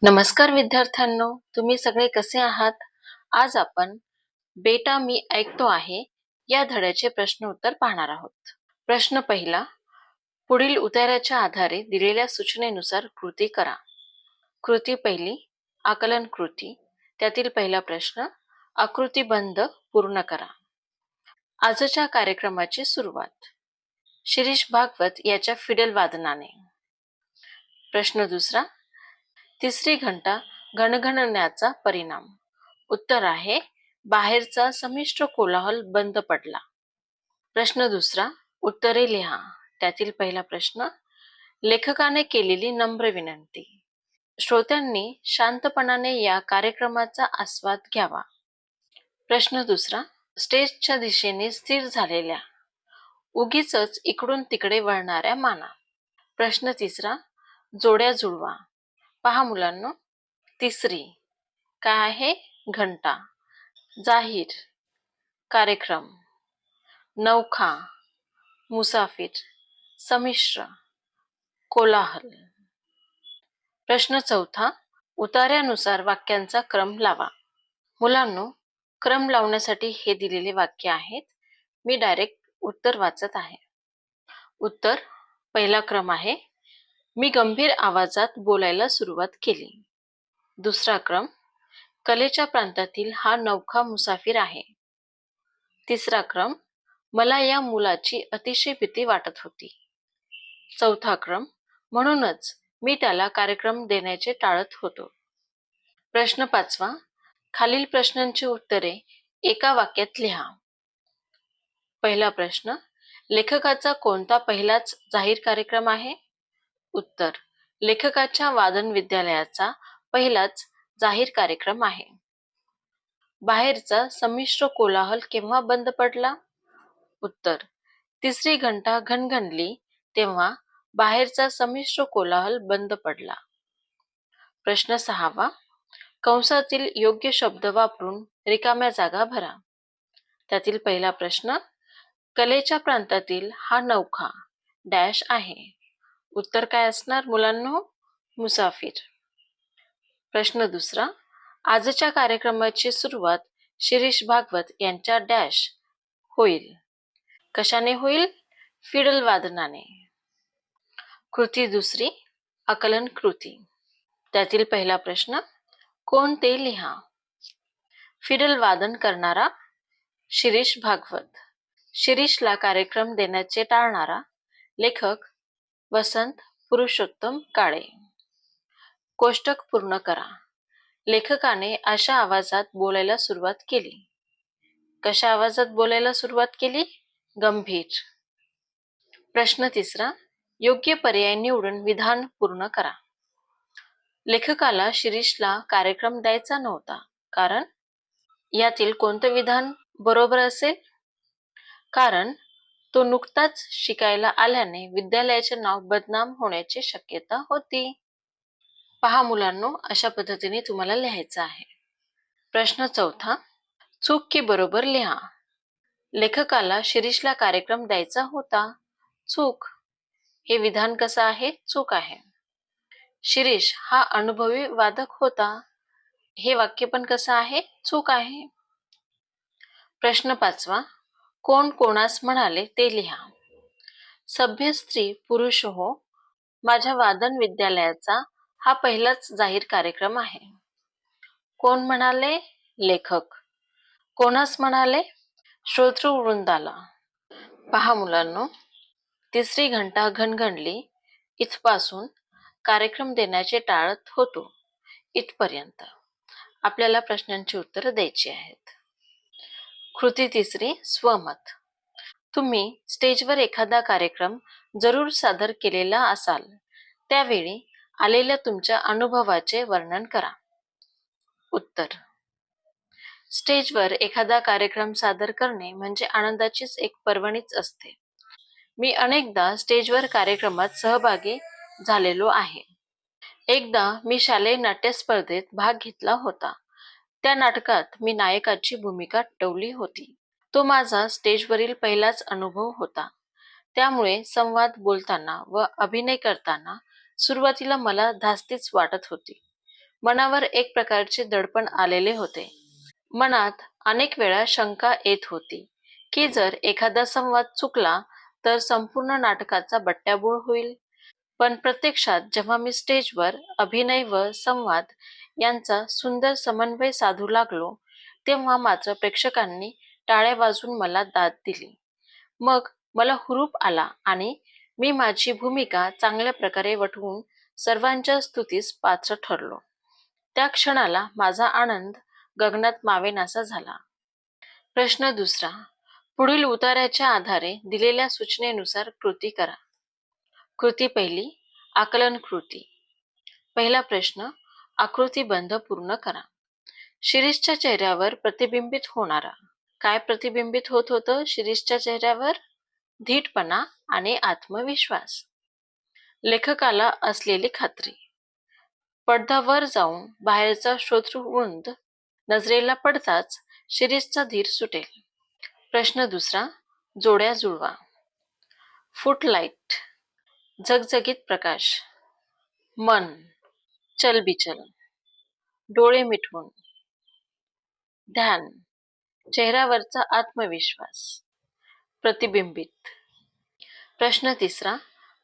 नमस्कार विद्यार्थ्यांनो, तुम्ही सगळे कसे आहात? आज आपण बेटा मी ऐकतो आहे या धड्याचे प्रश्न उत्तर पाहणार आहोत. प्रश्न पहिला, पुढील उतार्याच्या आधारे दिलेल्या सूचनेनुसार कृती करा. कृती पहिली, आकलन कृती. त्यातील पहिला प्रश्न, आकृतीबंध पूर्ण करा. आजच्या कार्यक्रमाची सुरुवात शिरीष भागवत याच्या फिडल वादनाने. प्रश्न दुसरा, तिसरी घंटा घणघणण्याचा परिणाम. उत्तर आहे बाहेरचा संमिश्र कोलाहल बंद पडला. प्रश्न दुसरा, उत्तरे लिहा. त्यातील पहिला प्रश्न, लेखकाने केलेली नम्र विनंती. श्रोत्यांनी शांतपणाने या कार्यक्रमाचा आस्वाद घ्यावा. प्रश्न दुसरा, स्टेजच्या दिशेने स्थिर झालेल्या, उगीचच इकडून तिकडे वळणाऱ्या माना. प्रश्न तिसरा, जोड्या जुळवा. पहा मुलांनो, तिसरी काय आहे? घंटा. जाहीर, कार्यक्रम, नौखा, मुसाफिर, संमिश्र, कोलाहल. प्रश्न चौथा, उतार्यानुसार वाक्यांचा क्रम लावा. मुलांनो, क्रम लावण्यासाठी हे दिलेले वाक्य आहेत. मी डायरेक्ट उत्तर वाचत आहे. उत्तर, पहिला क्रम आहे, मी गंभीर आवाजात बोलायला सुरुवात केली. दुसरा क्रम, कलेच्या प्रांतातील हा नौखा मुसाफिर आहे. तिसरा क्रम, मला या मुलाची अतिशय भीती वाटत होती. चौथा क्रम, म्हणूनच मी त्याला कार्यक्रम देण्याचे टाळत होतो. प्रश्न पाचवा, खालील प्रश्नांची उत्तरे एका वाक्यात लिहा. पहिला प्रश्न, लेखकाचा कोणता पहिलाच जाहीर कार्यक्रम आहे? उत्तर, लेखकाच्या वादन विद्यालयाचा पहिलाच जाहीर कार्यक्रम आहे. बाहेरचा संमिश्र कोलाहल केव्हा बंद पडला? उत्तर, तिसरी घंटा घणघणली तेव्हा बाहेरचा संमिश्र कोलाहल बंद पडला. प्रश्न सहावा, कंसातील योग्य शब्द वापरून रिकाम्या जागा भरा. त्यातील पहिला प्रश्न, कलेच्या प्रांतातील हा नौखा डॅश आहे. उत्तर काय असणार मुलांनो? मुसाफिर. प्रश्न दुसरा, आजच्या कार्यक्रमाची सुरुवात शिरीष भागवत यांच्या डॅश होईल. कशाने होईल? फिडल वादनाने. कृती दुसरी, आकलन कृती. त्यातील पहिला प्रश्न, कोण ते लिहा. फिडल वादन करणारा शिरीष भागवत. शिरीषला कार्यक्रम देण्याचे टाळणारा लेखक वसंत पुरुषोत्तम काळे. कोष्टक पूर्ण करा. लेखकाने अशा आवाजात बोलायला सुरुवात केली. कशा आवाजात बोलायला सुरुवात केली? गंभीर. प्रश्न तिसरा, योग्य पर्याय निवडून विधान पूर्ण करा. लेखकाला शिरीषला कार्यक्रम द्यायचा नव्हता, कारण यातील कोणतं विधान बरोबर असेल? कारण तो नुकताच शिकायला आल्याने विद्यालयाचे नाव बदनाम होण्याची शक्यता होती. पहा मुलांनो, अशा पद्धतीने तुम्हाला लिहायचं आहे. प्रश्न चौथा, चूक की बरोबर लिहा. लेखकाला शिरीषला कार्यक्रम द्यायचा होता. चूक. हे विधान कसं आहे? चूक आहे. शिरीष हा अनुभवी वादक होता. हे वाक्य पण कसं आहे? चूक आहे. प्रश्न पाचवा, कोण कोणास म्हणाले ते लिहा. सभ्य स्त्री पुरुष हो, माझ्या वादन विद्यालयाचा हा पहिलाच जाहीर कार्यक्रम आहे. कोण म्हणाले? लेखक. कोणास म्हणाले? श्रोतृवृंदाला. पहा मुलांनो, तिसरी घंटा घणघणली इथपासून कार्यक्रम देण्याचे टाळत होतो इथपर्यंत आपल्याला प्रश्नांची उत्तरं द्यायची आहेत. कृती तिसरी, स्वमत. तुम्ही स्टेजवर एखादा कार्यक्रम जरूर सादर केलेला असाल. त्यावेळी आलेल्या तुमच्या अनुभवाचे वर्णन करा. उत्तर, स्टेजवर एखादा कार्यक्रम सादर करणे म्हणजे आनंदाचीच एक पर्वणीच असते. मी अनेकदा स्टेजवर कार्यक्रमात सहभागी झालेलो आहे. एकदा मी शालेय नाट्य स्पर्धेत भाग घेतला होता. त्या नाटकात मी नायकाची भूमिका टवली होती. तो माझा स्टेजवरील पहिलाच अनुभव होता. त्यामुळे संवाद बोलताना व अभिनय करताना सुरुवातीला मला धास्तीच वाटत होती. मनावर एक प्रकारचे दडपण आलेले होते. मनात अनेक वेळा शंका येत होती की जर एखादा संवाद चुकला तर संपूर्ण नाटकाचा बट्ट्याबोळ होईल. पण प्रत्यक्षात जेव्हा मी स्टेजवर अभिनय व संवाद यांचा सुंदर समन्वय साधू लागलो, तेव्हा मात्र प्रेक्षकांनी टाळ्या वाजवून मला दाद दिली. मग मला हुरूप आला आणि मी माझी भूमिका चांगल्या प्रकारे वठवून सर्वांच्या स्तुतीस पात्र ठरलो. त्या क्षणाला माझा आनंद गगनात मावेनासा झाला. प्रश्न दुसरा. पुढील उतार्याच्या आधारे दिलेल्या सूचनेनुसार कृती करा. कृती पहिली. आकलन कृती. पहिला प्रश्न. आकृतीबंध पूर्ण करा. शिरीषच्या चेहऱ्यावर प्रतिबिंबित होणारा. काय प्रतिबिंबित होत होतं शिरीषच्या चेहऱ्यावर? धीटपणा आणि आत्मविश्वास. लेखकाला असलेली खात्री. पडदा वर जाऊन बाहेरचा श्रोतृवृंद नजरेला पडताच शिरीषचा धीर सुटेल. प्रश्न दुसरा. जोड्या जुळवा. फुटलाईट. झगझगीत प्रकाश. मन. चलबिचल. डोळे मिटवून. ध्यान. चेहऱ्यावरचा आत्मविश्वास. प्रतिबिंबित. प्रश्न तिसरा.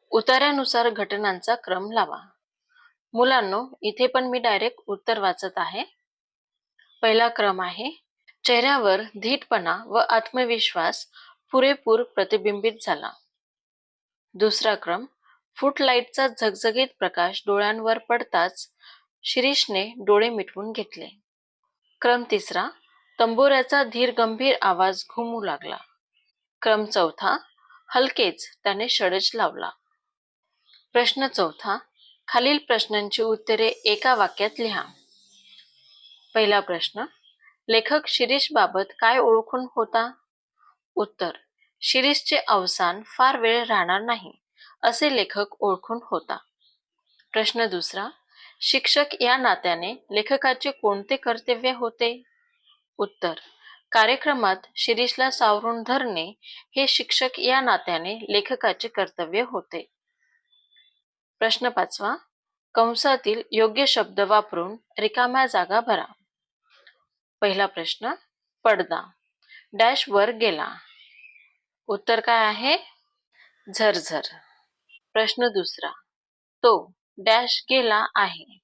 उतार्यानुसार घटनांचा क्रम लावा. मुलांनो, इथे पण मी डायरेक्ट उत्तर वाचत आहे. पहिला क्रम आहे, चेहऱ्यावर धीटपणा व आत्मविश्वास पुरेपूर प्रतिबिंबित झाला. दुसरा क्रम, फुटलाईटचा झगझगीत प्रकाश डोळ्यांवर पडताच शिरीषने डोळे मिटवून घेतले. क्रम तिसरा, तंबोऱ्याचा धीर गंभीर आवाज घुमू लागला. क्रम चौथा, हलकेच त्याने षडज लावला. प्रश्न चौथा, खालील प्रश्नांची उत्तरे एका वाक्यात लिहा. पहिला प्रश्न, लेखक शिरीष बाबत काय ओळखून होता? उत्तर, शिरीषचे अवसान फार वेळ राहणार नाही असे लेखक ओळखून होता. प्रश्न दुसरा, शिक्षक या नात्याने लेखकाचे कोणते कर्तव्य होते? उत्तर, कार्यक्रमात शिरीषला सावरून धरणे हे शिक्षक या नात्याने लेखकाचे कर्तव्य होते. प्रश्न पाचवा, कंसातील योग्य शब्द वापरून रिकाम्या जागा भरा. पहिला प्रश्न, पडदा डॅश वर गेला. उत्तर काय आहे? झरझर. प्रश्न दुसरा, तो डॅश गेला आहे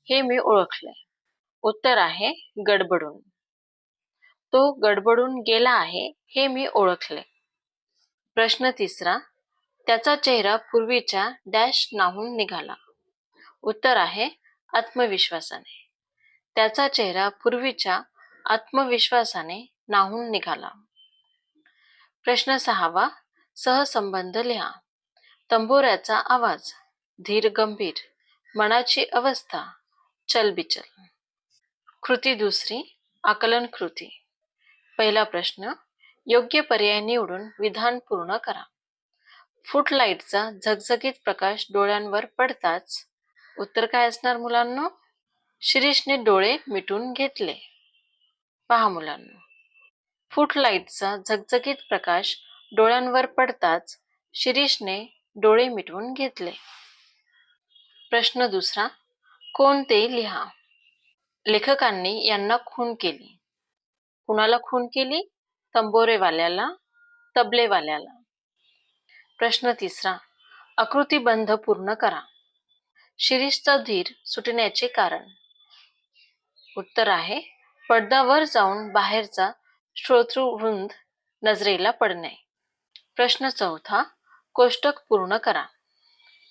हे मी ओळखले. उत्तर आहे गडबडून. तो गडबडून गेला आहे हे मी ओळखले. प्रश्न तिसरा, त्याचा चेहरा पूर्वीच्या डॅश नाहून निघाला. उत्तर आहे आत्मविश्वासाने. त्याचा चेहरा पूर्वीच्या आत्मविश्वासाने नाहून निघाला. प्रश्न सहावा, सहसंबंध लिहा. तंबोऱ्याचा आवाज, धीर गंभीर, मनाची अवस्था, चलबिचल. कृती दुसरी, आकलन कृती. पहिला प्रश्न, योग्य पर्याय निवडून विधान पूर्ण करा. फुटलाईटचा झगझगीत प्रकाश डोळ्यांवर पडताच. उत्तर काय असणार मुलांनो? शिरीषने डोळे मिटून घेतले. पहा मुलांनो, फुटलाईटचा झगझगीत प्रकाश डोळ्यांवर पडताच शिरीषने डोळे मिटवून घेतले. प्रश्न दुसरा, कोण ते लिहा. लेखकांनी यांना खून केली. कुणाला खून केली? तंबोरेवाल्याला, तबलेवाल्याला. प्रश्न तिसरा, आकृतीबंध पूर्ण करा. शिरीषचा धीर सुटण्याचे कारण. उत्तर आहे पडद्यावर जाऊन बाहेरचा श्रोतृवृंद नजरेला पडणे. प्रश्न चौथा, कोष्टक पूर्ण करा.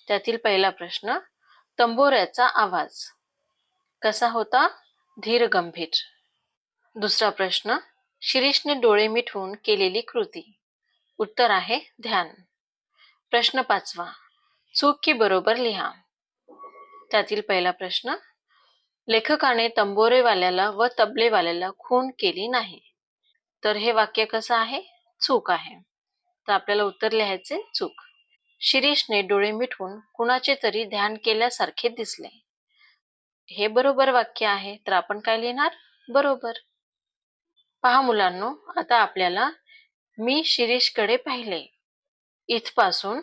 त्यातील पहिला प्रश्न, तंबोऱ्याचा आवाज कसा होता? धीर गंभीर. दुसरा प्रश्न, शिरीषने डोळे मिटवून केलेली कृती. उत्तर आहे ध्यान. प्रश्न पाचवा, चूक की बरोबर लिहा. त्यातील पहिला प्रश्न, लेखकाने तंबोरेवाल्याला व तबलेवाल्याला खून केली नाही. तर हे वाक्य कसं आहे? चूक आहे. तर आपल्याला उत्तर लिहायचे चूक. शिरीषने डोळे मिटवून कुणाचे तरी ध्यान केल्यासारखे दिसले. हे बरोबर वाक्य आहे. तर आपण काय लिहिणार? बरोबर. पहा मुलांनो, आता आपल्याला मी शिरीषकडे पाहिले इथपासून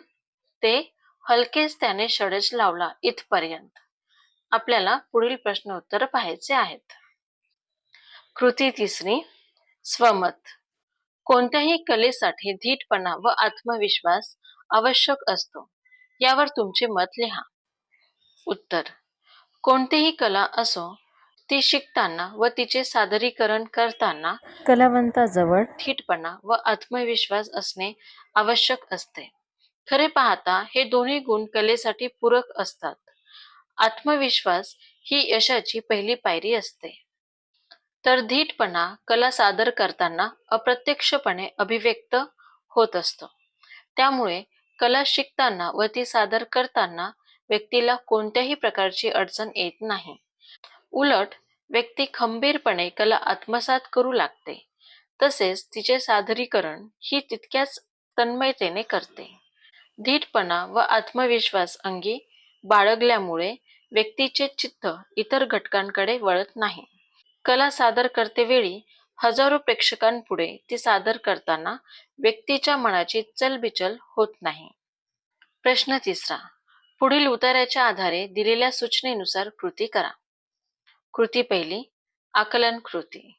ते हलकेच त्याने षडज लावला इथपर्यंत आपल्याला पुढील प्रश्न उत्तर पाहायचे आहेत. कृती तिसरी, स्वमत. कोणत्याही कलेसाठी धीटपणा व आत्मविश्वास आवश्यक असतो. यावर तुमचे मत लिहा. उत्तर: कोणतीही कला असो, ती शिकताना व तिचे सादरीकरण करताना कलावंताजवळ धीटपणा व आत्मविश्वास असणे आवश्यक असते. खरे पाहता हे दोन्ही गुण कलेसाठी पूरक असतात. आत्मविश्वास ही यशाची पहिली पायरी असते. तर धीटपणा कला सादर करताना अप्रत्यक्षपणे अभिव्यक्त होत असतो. त्यामुळे कला शिकताना व ती सादर करताना व्यक्तीला कोणत्याही प्रकारची अडचण येत नाही. उलट व्यक्ती खंबीरपणे कला आत्मसात करू लागते. तसेच तिचे सादरीकरण ही तितक्याच तन्मयतेने करते. धीटपणा व आत्मविश्वास अंगी बाळगल्यामुळे व्यक्तीचे चित्त इतर घटकांकडे वळत नाही. कला सादर करतेवेळी हजारो प्रेक्षकांपुढे ती सादर करताना व्यक्तीच्या मनाची चलबिचल होत नाही. प्रश्न तिसरा. पुढील उत्तराच्या आधारे दिलेल्या सूचनेनुसार कृती करा. कृती पहिली, आकलन कृती.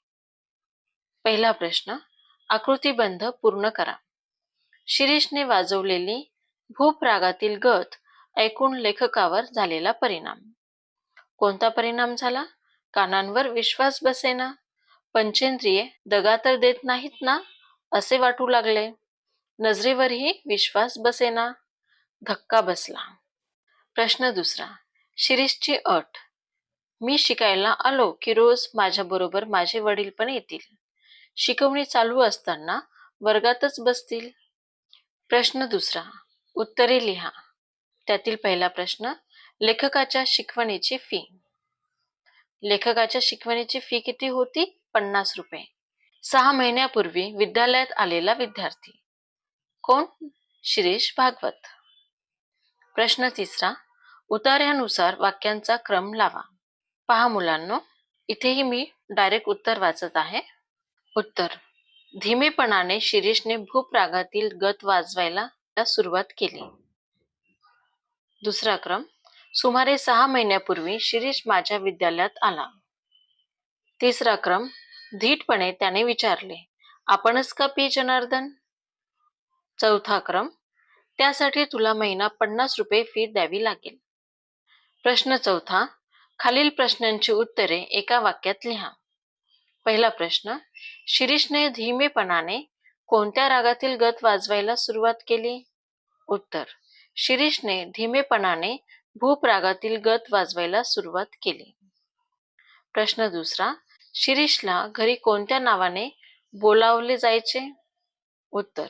पहिला प्रश्न, आकृतीबंध पूर्ण करा. शिरीषने वाजवलेली भूप रागातील गत ऐकून लेखकावर झालेला परिणाम. कोणता परिणाम झाला? कानांवर विश्वास बसेना, पंचेंद्रिये दगा तर देत नाहीत ना असे वाटू लागले, नजरेवरही विश्वास बसेना, धक्का बसला. प्रश्न दुसरा, शिरीषची अट. मी शिकायला आलो की रोज माझ्याबरोबर माझे वडील पण येतील. शिकवणी चालू असताना वर्गातच बसतील. प्रश्न दुसरा, उत्तरे लिहा. त्यातील पहिला प्रश्न, लेखकाच्या शिकवणीची फी. लेखकाच्या शिकवणीची फी किती होती? 50 रुपये. 6 महिन्यापूर्वी विद्यालयात आलेला विद्यार्थी. कोण? शिरीष भागवत. प्रश्न तिसरा, उतार्यानुसार वाक्यांचा क्रम लावा. पहा मुलांनो, इथेही मी डायरेक्ट उत्तर वाचत आहे. उत्तर: धीमेपणाने शिरीषने भूप रागातील गत वाजवायला सुरुवात केली. दुसरा क्रम, सुमारे 6 महिन्यापूर्वी शिरीष माझ्या विद्यालयात आला. तिसरा क्रम, धीटपणे त्याने विचारले, आपणच का पी जनार्दन? चौथा क्रम, त्यासाठी तुला महिना 50 रुपये फी द्यावी लागेल. प्रश्न चौथा, खालील प्रश्नांची उत्तरे एका वाक्यात लिहा. पहिला प्रश्न, शिरीषने धीमेपणाने कोणत्या रागातील गत वाजवायला सुरुवात केली? उत्तर: शिरीषने धीमेपणाने भूप रागातील गत वाजवायला सुरुवात केली. प्रश्न दुसरा, शिरीषला घरी कोणत्या नावाने बोलावले जायचे? उत्तर: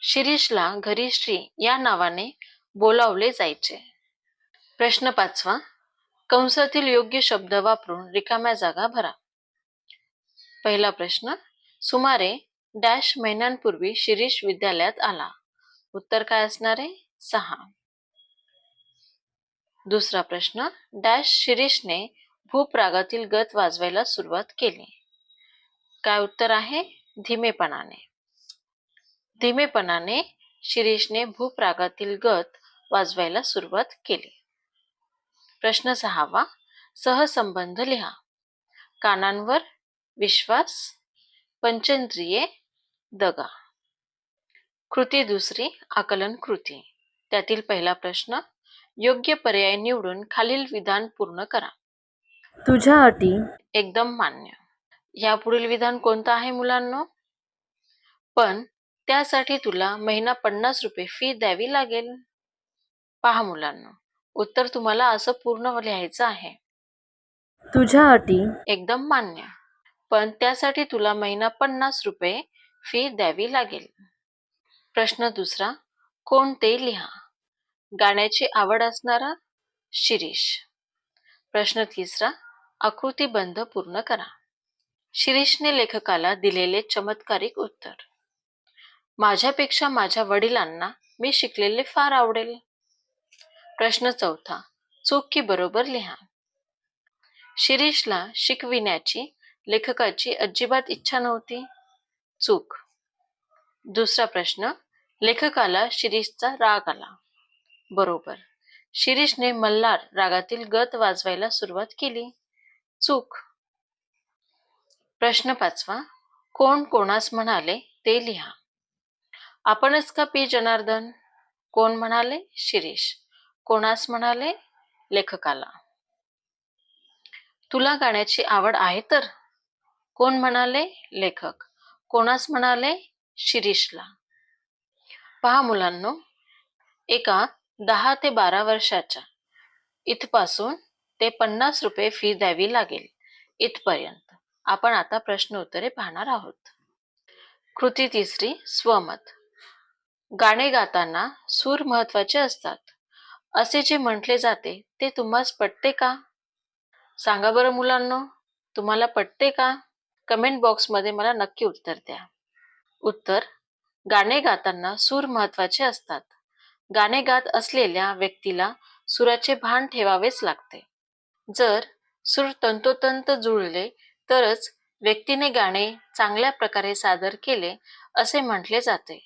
शिरीषला घरी श्री या नावाने बोलावले जायचे. प्रश्न पाचवा, कंसातील योग्य शब्द वापरून रिकाम्या जागा भरा. पहिला प्रश्न, सुमारे डॅश महिन्यांपूर्वी शिरीष विद्यालयात आला. उत्तर काय असणार आहे? 6. दुसरा प्रश्न, डॅश शिरीषने भूप रागातील गत वाजवायला सुरुवात केली. काय उत्तर आहे? धीमेपणाने. धीमेपणाने शिरीषने भूप रागातील गत वाजवायला सुरुवात केली. प्रश्न 6वा, सहसंबंध लिहा. कानांवर विश्वास, पंचेंद्रिये दगा. कृती दुसरी, आकलन कृती. त्यातील पहिला प्रश्न, योग्य पर्याय निवडून खालील विधान पूर्ण करा. तुझ्या अटी एकदम मान्य. यापुढील विधान कोणतं आहे मुलांनो? पण त्यासाठी तुला महिना 50 रुपये फी द्यावी लागेल. पहा मुलांनो, उत्तर तुम्हाला असं पूर्ण लिहायचं आहे. तुझ्या अटी एकदम मान्य, पण त्यासाठी तुला महिना 50 रुपये फी द्यावी लागेल. प्रश्न दुसरा, कोण ते लिहा. गाण्याची आवड असणारा शिरीष. प्रश्न तिसरा, आकृतीबंध पूर्ण करा. शिरीषने लेखकाला दिलेले चमत्कारिक उत्तर. माझ्यापेक्षा माझ्या वडिलांना मी शिकलेले फार आवडेल. प्रश्न चौथा, चूक की बरोबर लिहा. शिरीषला शिकविण्याची लेखकाची अजिबात इच्छा नव्हती. चूक. दुसरा प्रश्न, लेखकाला शिरीषचा राग आला. बरोबर. शिरीषने मल्हार रागातील गत वाजवायला सुरुवात केली. चूक. प्रश्न 5. कोण कोणास म्हणाले ते लिहा. आपणच का पी जनार्दन? कोण म्हणाले? शिरीष. कोणास म्हणाले? लेखकाला. तुला गाण्याची आवड आहे तर? कोण म्हणाले? लेखक. कोणास म्हणाले? शिरीषला. पहा मुलांनो, एका 10 ते 12 वर्षाच्या इथपासून ते 50 रुपये फी द्यावी लागेल इथपर्यंत आपण आता प्रश्न उत्तरे पाहणार आहोत. कृती 3, स्वमत. गाणे गाताना सूर महत्वाचे असतात असे जे म्हटले जाते ते तुम्हास पटते का? सांगा बरं मुलांनो, तुम्हाला पटते का? कमेंट बॉक्समध्ये मला नक्की उत्तर द्या. उत्तर: गाणे गाताना सूर महत्वाचे असतात. गाणे गात असलेल्या व्यक्तीला सुराचे भान ठेवावेच लागते. जर सूर तंतोतंत जुळले तरच व्यक्तीने गाणे चांगल्या प्रकारे सादर केले असे म्हटले जाते.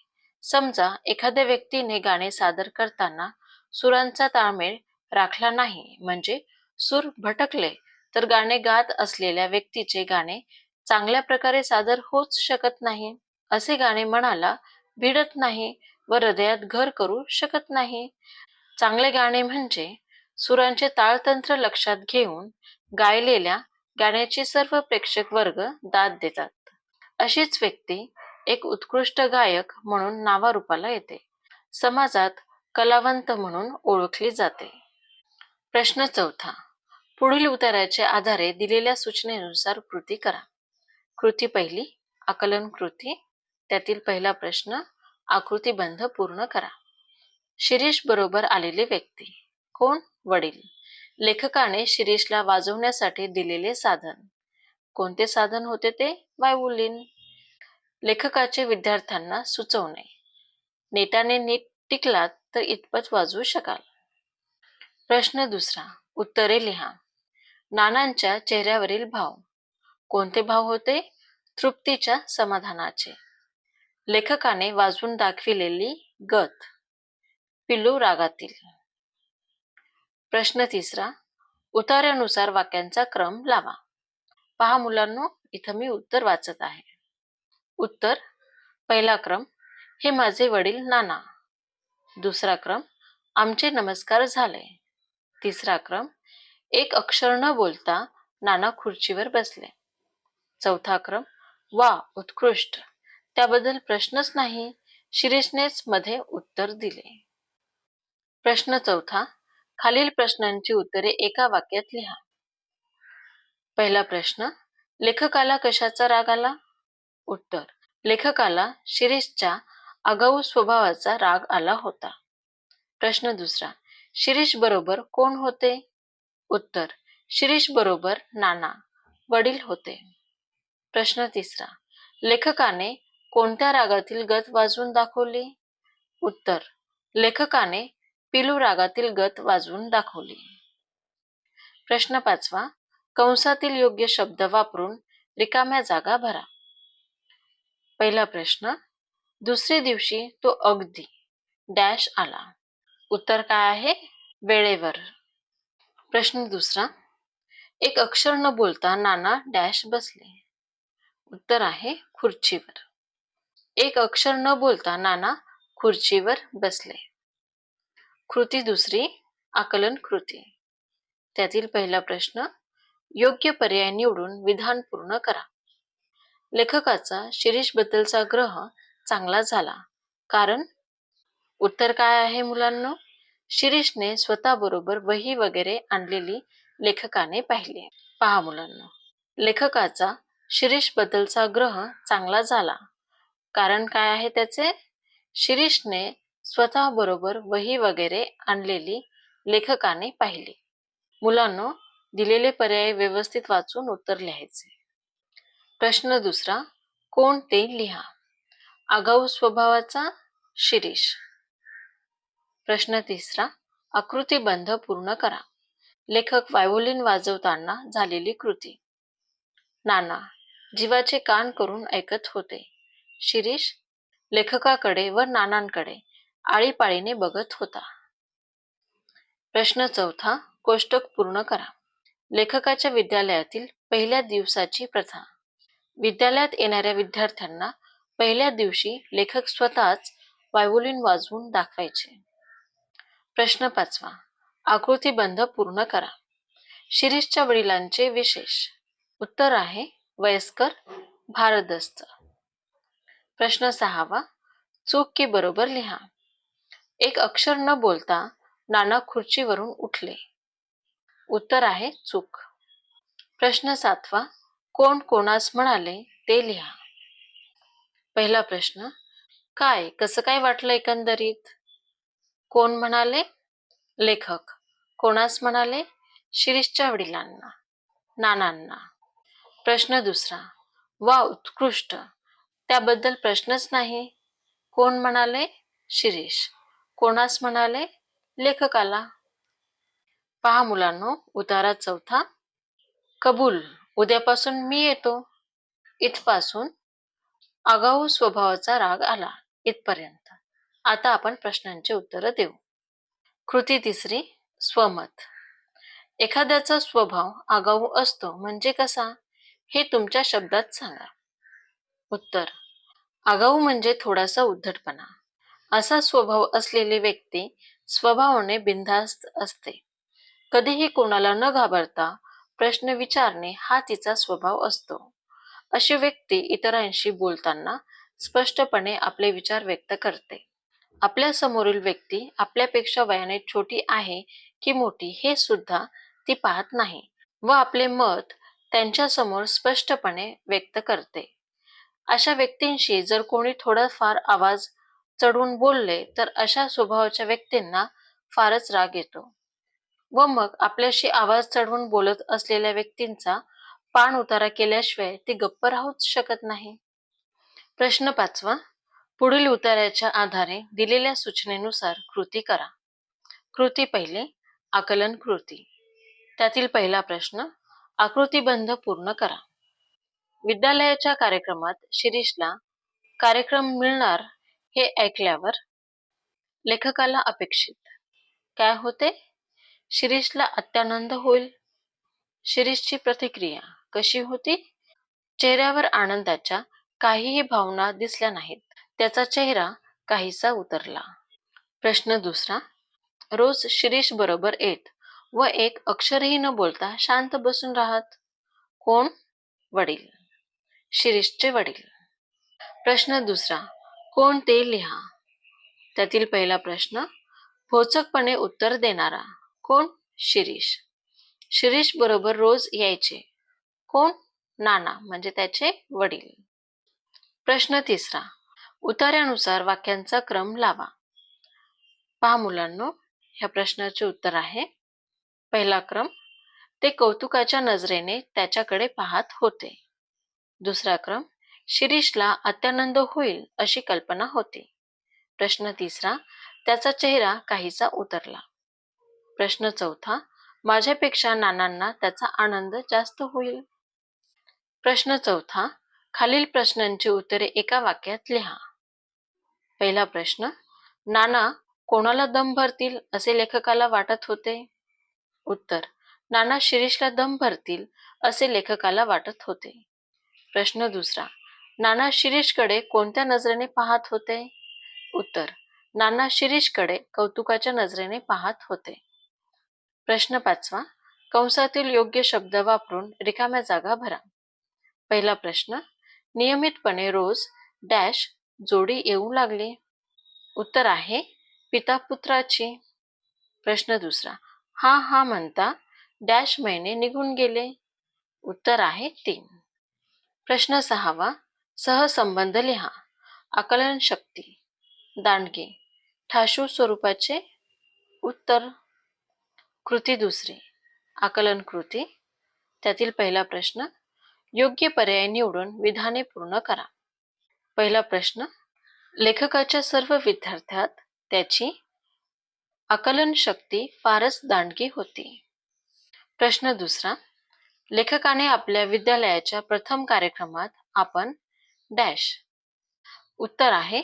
समजा एखाद्या व्यक्तीने गाणे सादर करताना सुरांचा ताळमेळ राखला नाही म्हणजे सूर भटकले तर गाणे गात असलेल्या व्यक्तीचे गाणे चांगल्या प्रकारे सादर होऊच शकत नाही. असे गाणे मनाला भिडत नाही व हृदयात घर करू शकत नाही. चांगले गाणे म्हणजे सुरांचे ताळतंत्र लक्षात घेऊन गायलेल्या गाण्याची सर्व प्रेक्षक वर्ग दाद देतात. अशीच व्यक्ती एक उत्कृष्ट गायक म्हणून नावारूपाला येते. समाजात कलावंत म्हणून ओळखली जाते. प्रश्न 4. पुढील उत्तराच्या आधारे दिलेल्या सूचनेनुसार कृती करा. कृती 1, आकलन कृती. त्यातील पहिला प्रश्न, आकृतीबंध पूर्ण करा. शिरीष बरोबर आलेले व्यक्ती. कोण? वडील. लेखकाने शिरीषला वाजवण्यासाठी दिलेले साधन. कोणते साधन होते ते? वायोलिन. लेखकाचे विद्यार्थ्यांना सुचवणे. नेटाने नीट टिकलात तर इतपत वाजवू शकाल. प्रश्न 2, उत्तरे लिहा. नानांच्या चेहऱ्यावरील भाव. कोणते भाव होते? तृप्तीच्या, समाधानाचे. लेखकाने वाजवून दाखविलेली गत. पिलू रागातील. प्रश्न 3, उतार्यानुसार वाक्यांचा क्रम लावा. पहा मुलांनो, इथं मी उत्तर वाचत आहे. उत्तर: पहिला क्रम, हे माझे वडील नाना. दुसरा क्रम, आमचे नमस्कार झाले. तिसरा क्रम, एक अक्षर न बोलता नाना खुर्चीवर बसले. चौथा क्रम, वा, उत्कृष्ट, त्याबद्दल प्रश्नच नाही, शिरीषनेच मध्ये उत्तर दिले. प्रश्न 4, खालील प्रश्नांची उत्तरे एका वाक्यात लिहा. पहिला प्रश्न, लेखकाला कशाचा राग आला? उत्तर: लेखकाला शिरीषच्या आगाऊ स्वभावाचा राग आला होता. प्रश्न 2, शिरीष बरोबर कोण होते? उत्तर: शिरीष बरोबर नाना, वडील होते. प्रश्न 3, लेखकाने कोणत्या रागातील गत वाजवून दाखवली? उत्तर: लेखकाने पिलू रागातील गत वाजवून दाखवली. प्रश्न 5, कंसातील योग्य शब्द वापरून रिकाम्या जागा भरा. पहिला प्रश्न, दुसरे दिवशी तो अगदी डॅश आला. उत्तर काय आहे? वेळेवर. प्रश्न 2, एक अक्षर न बोलता नाना डॅश बसले. उत्तर आहे खुर्चीवर. एक अक्षर न बोलता नाना खुर्चीवर बसले. कृती 2, आकलन कृती. त्यातील पहिला प्रश्न, योग्य पर्याय निवडून विधान पूर्ण करा. लेखकाचा शिरीष बद्दलचा ग्रह चांगला झाला. कारण? उत्तर काय आहे मुलांनो? शिरीषने स्वतःबरोबर वही वगैरे आणलेली लेखकाने पाहिली. पहा मुलांनो, लेखकाचा शिरीष बद्दलचा ग्रह चांगला झाला. कारण काय आहे त्याचे? शिरीषने स्वतःबरोबर वही वगैरे आणलेली लेखकाने पाहिली. मुलांनो, दिलेले पर्याय व्यवस्थित वाचून उत्तर लिहायचे. प्रश्न 2, कोण ते लिहा. आगाऊ स्वभावाचा शिरीष. प्रश्न 3, आकृतीबंध पूर्ण करा. लेखक वायोलिन वाजवताना झालेली कृती. नाना जीवाचे कान करून ऐकत होते. शिरीष लेखकाकडे व नानांकडे आळीपाळीने बघत होता. प्रश्न चौथा, कोष्टक पूर्ण करा. लेखकाच्या विद्यालयातील पहिल्या दिवसाची प्रथा. विद्यालयात येणाऱ्या विद्यार्थ्यांना पहिल्या दिवशी लेखक स्वतःच व्हायोलिन वाजवून दाखवायचे. प्रश्न पाचवा, आकृतीबंध पूर्ण करा. शिरीषच्या वडिलांचे विशेष. उत्तर आहे वयस्कर, भारदस्त. प्रश्न सहावा, चूक की बरोबर लिहा. एक अक्षर न बोलता नाना खुर्चीवरून उठले. उत्तर आहे चूक. प्रश्न सातवा, कोण कोणास म्हणाले ते लिहा. पहिला प्रश्न, काय कसं काय वाटलं एकंदरीत? कोण म्हणाले? लेखक. कोणास म्हणाले? शिरीषच्या वडिलांना, नानांना. प्रश्न दुसरा, वा उत्कृष्ट, त्याबद्दल प्रश्नच नाही. कोण म्हणाले? शिरीष. कोणास म्हणाले? लेखकाला. पहा मुलांनो, उतारा चौथा. कबूल, उद्यापासून मी येतो. इथपासून आगाऊ स्वभावाचा राग आला इथपर्यंत. आता आपण प्रश्नांची उत्तरं देऊ. कृती तिसरी, स्वमत. एखाद्याचा स्वभाव आगाऊ असतो म्हणजे कसा, हे तुमच्या शब्दात सांगा. उत्तर, आगाऊ म्हणजे थोडासा उद्धटपणा. असा स्वभाव असलेली व्यक्ती स्वभावाने बिनधास्त असते. कधीही कोणाला न घाबरता प्रश्न विचारणे हा तिचा स्वभाव असतो. अशी व्यक्ती इतरांशी बोलताना स्पष्टपणे आपले विचार व्यक्त करते. आपल्या समोरील व्यक्ती आपल्यापेक्षा वयाने छोटी आहे की मोठी हे सुद्धा ती पाहत नाही व आपले मत त्यांच्या समोर स्पष्टपणे व्यक्त करते. अशा व्यक्तींशी जर कोणी थोडाफार आवाज चढवून बोलले तर अशा स्वभावाच्या व्यक्तींना फारच राग येतो व मग आपल्याशी आवाज चढवून बोलत असलेल्या व्यक्तींचा पाण उतारा केल्याशिवाय ती गप्प राहूच शकत नाही. प्रश्न पाचवा, पुढील उतार्याच्या आधारे दिलेल्या सूचनेनुसार कृती करा. कृती पहिली, आकलन कृती. त्यातील पहिला प्रश्न, आकृतीबंध पूर्ण करा. विद्यालयाच्या कार्यक्रमात शिरीषला कार्यक्रम मिळणार हे ऐकल्यावर लेखकाला अपेक्षित काय होते? शिरीषला अत्यानंद होईल. शिरीषची प्रतिक्रिया कशी होती? चेहऱ्यावर आनंदाच्या काहीही भावना दिसल्या नाहीत. त्याचा चेहरा काहीसा उतरला. प्रश्न दुसरा, रोज शिरीष बरोबर येत व एक अक्षरही न बोलता शांत बसून राहत. कोण? वडील. शिरीषचे वडील. प्रश्न दुसरा, कोण ते लिहा. त्यातील पहिला प्रश्न, भोचकपणे उत्तर देणारा. कोण? शिरीष. शिरीष बरोबर रोज यायचे. कोण? नाना म्हणजे त्याचे वडील. प्रश्न तिसरा, उतार्यानुसार वाक्यांचा क्रम लावा. पहा मुलांनो, ह्या प्रश्नाचे उत्तर आहे पहिला क्रम, ते कौतुकाच्या नजरेने त्याच्याकडे पाहत होते. दुसरा क्रम, शिरीषला अत्यानंद होईल अशी कल्पना होती. प्रश्न तिसरा, त्याचा चेहरा काहीसा उतरला. प्रश्न चौथा, माझ्यापेक्षा नानांना त्याचा आनंद जास्त होईल. प्रश्न चौथा, खालील प्रश्नांची उत्तरे एका वाक्यात लिहा. पहिला प्रश्न, नाना कोणाला दम भरतील असे लेखकाला वाटत होते? उत्तर, नाना शिरीषला दम भरतील असे लेखकाला वाटत होते. प्रश्न दुसरा, नाना शिरीषकडे कोणत्या नजरेने पाहत होते? उत्तर, नाना शिरीषकडे कौतुकाच्या नजरेने पाहत होते. प्रश्न पाचवा, कंसातील योग्य शब्द वापरून रिकाम्या जागा भरा. पहिला प्रश्न, नियमितपणे रोज डॅश जोडी येऊ लागली. उत्तर आहे पिता पुत्राची. प्रश्न दुसरा, हा हा म्हणता डॅश महिने निघून गेले. उत्तर आहे 3. प्रश्न सहावा, सहसंबंध लिहा. आकलन शक्ती, दांडगे, ठाशू स्वरूपाचे. उत्तर. कृती दुसरी, आकलन कृती. त्यातील पहिला प्रश्न, योग्य पर्याय निवडून विधाने पूर्ण करा. पहिला प्रश्न, लेखकाच्या सर्व विद्यार्थ्यात त्याची आकलन शक्ती फारच दांडगी होती. प्रश्न दुसरा, लेखकाने आपल्या विद्यालयाच्या प्रथम कार्यक्रमात आपण डॅश. उत्तर आहे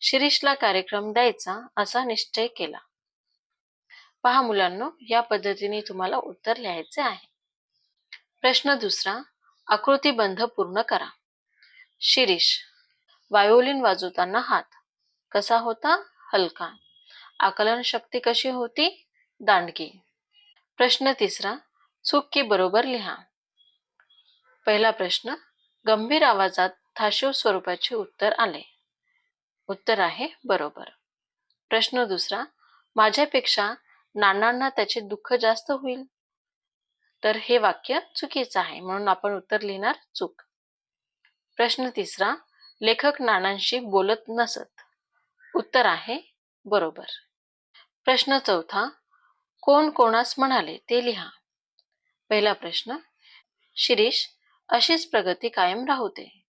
शिरीषला कार्यक्रम द्यायचा असा निश्चय केला. पहा मुलांनो, या पद्धतीने तुम्हाला उत्तर लिहायचे आहे. प्रश्न दुसरा, आकृतीबंध पूर्ण करा. शिरीष, वायोलिन वाजवताना हात कसा होता? हलका. आकलन शक्ती कशी होती? दांडगी. प्रश्न तिसरा, चूक की बरोबर लिहा. पहिला प्रश्न, गंभीर आवाजात थाशीव स्वरूपाचे उत्तर आले. उत्तर आहे बरोबर. प्रश्न दुसरा, माझ्यापेक्षा नानांना त्याचे दुःख जास्त होईल. तर हे वाक्य चुकीचं आहे, म्हणून आपण उत्तर लिहिणार चूक. प्रश्न तिसरा, लेखक नानांशी बोलत नसत. उत्तर आहे बरोबर. प्रश्न चौथा, कोण कोणास म्हणाले ते लिहा. पहिला प्रश्न, शिरीष, अशीच प्रगती कायम राहू दे.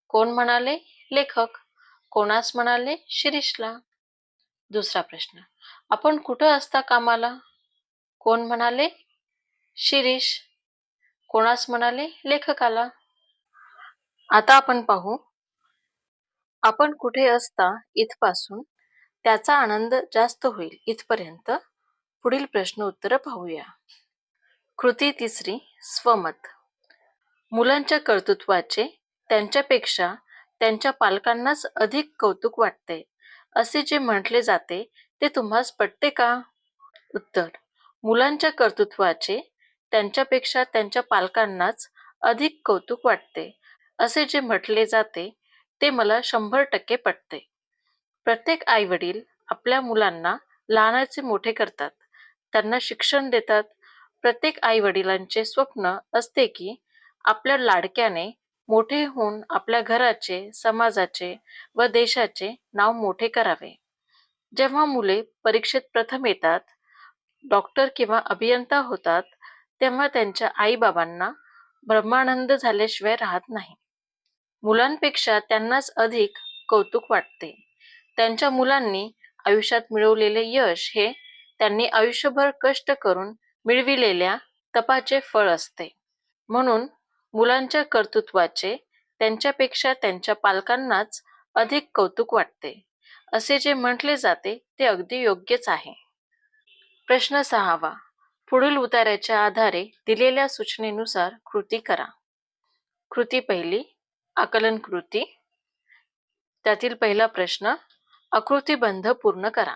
कोण म्हणाले? लेखक. कोणास म्हणाले? शिरीषला. दुसरा प्रश्न, आपण कुठं असता कामाला? कोण म्हणाले? शिरीष. कोणास म्हणाले? लेखकाला. आता आपण पाहू, आपण कुठे असता इथपासून त्याचा आनंद जास्त होईल इथपर्यंत पुढील प्रश्न उत्तर पाहूया. कृती तिसरी, स्वमत. मुलांच्या कर्तृत्वाचे त्यांच्यापेक्षा त्यांच्या पालकांनाच अधिक कौतुक वाटते असे जे म्हटले जाते ते तुम्हास पटते का? उत्तर, मुलांच्या कर्तृत्वाचे त्यांच्यापेक्षा त्यांच्या पालकांनाच अधिक कौतुक वाटते असे जे म्हटले जाते ते मला 100% पटते. प्रत्येक आईवडील आपल्या मुलांना लहानाचे मोठे करतात, त्यांना शिक्षण देतात. प्रत्येक आईवडिलांचे स्वप्न असते की आपल्या लाडक्याने मोठे होऊन आपल्या घराचे, समाजाचे व देशाचे नाव मोठे करावे. जेव्हा मुले परीक्षेत प्रथम येतात, डॉक्टर किंवा अभियंता होतात, तेव्हा त्यांच्या आईबाबांना ब्रह्मानंद झाल्याशिवाय राहत नाही. मुलांपेक्षा त्यांनाच अधिक कौतुक वाटते. त्यांच्या मुलांनी आयुष्यात मिळवलेले यश हे त्यांनी आयुष्यभर कष्ट करून मिळविलेल्या तपाचे फळ असते. म्हणून मुलांच्या कर्तृत्वाचे त्यांच्यापेक्षा त्यांच्या पालकांनाच अधिक कौतुक वाटते असे जे म्हटले जाते ते अगदी योग्यच आहे. प्रश्न 6वा, पुढील उतार्याच्या आधारे दिलेल्या सूचनेनुसार कृती करा. कृती पहिली, आकलन कृती. त्यातील पहिला प्रश्न, आकृतीबंध पूर्ण करा.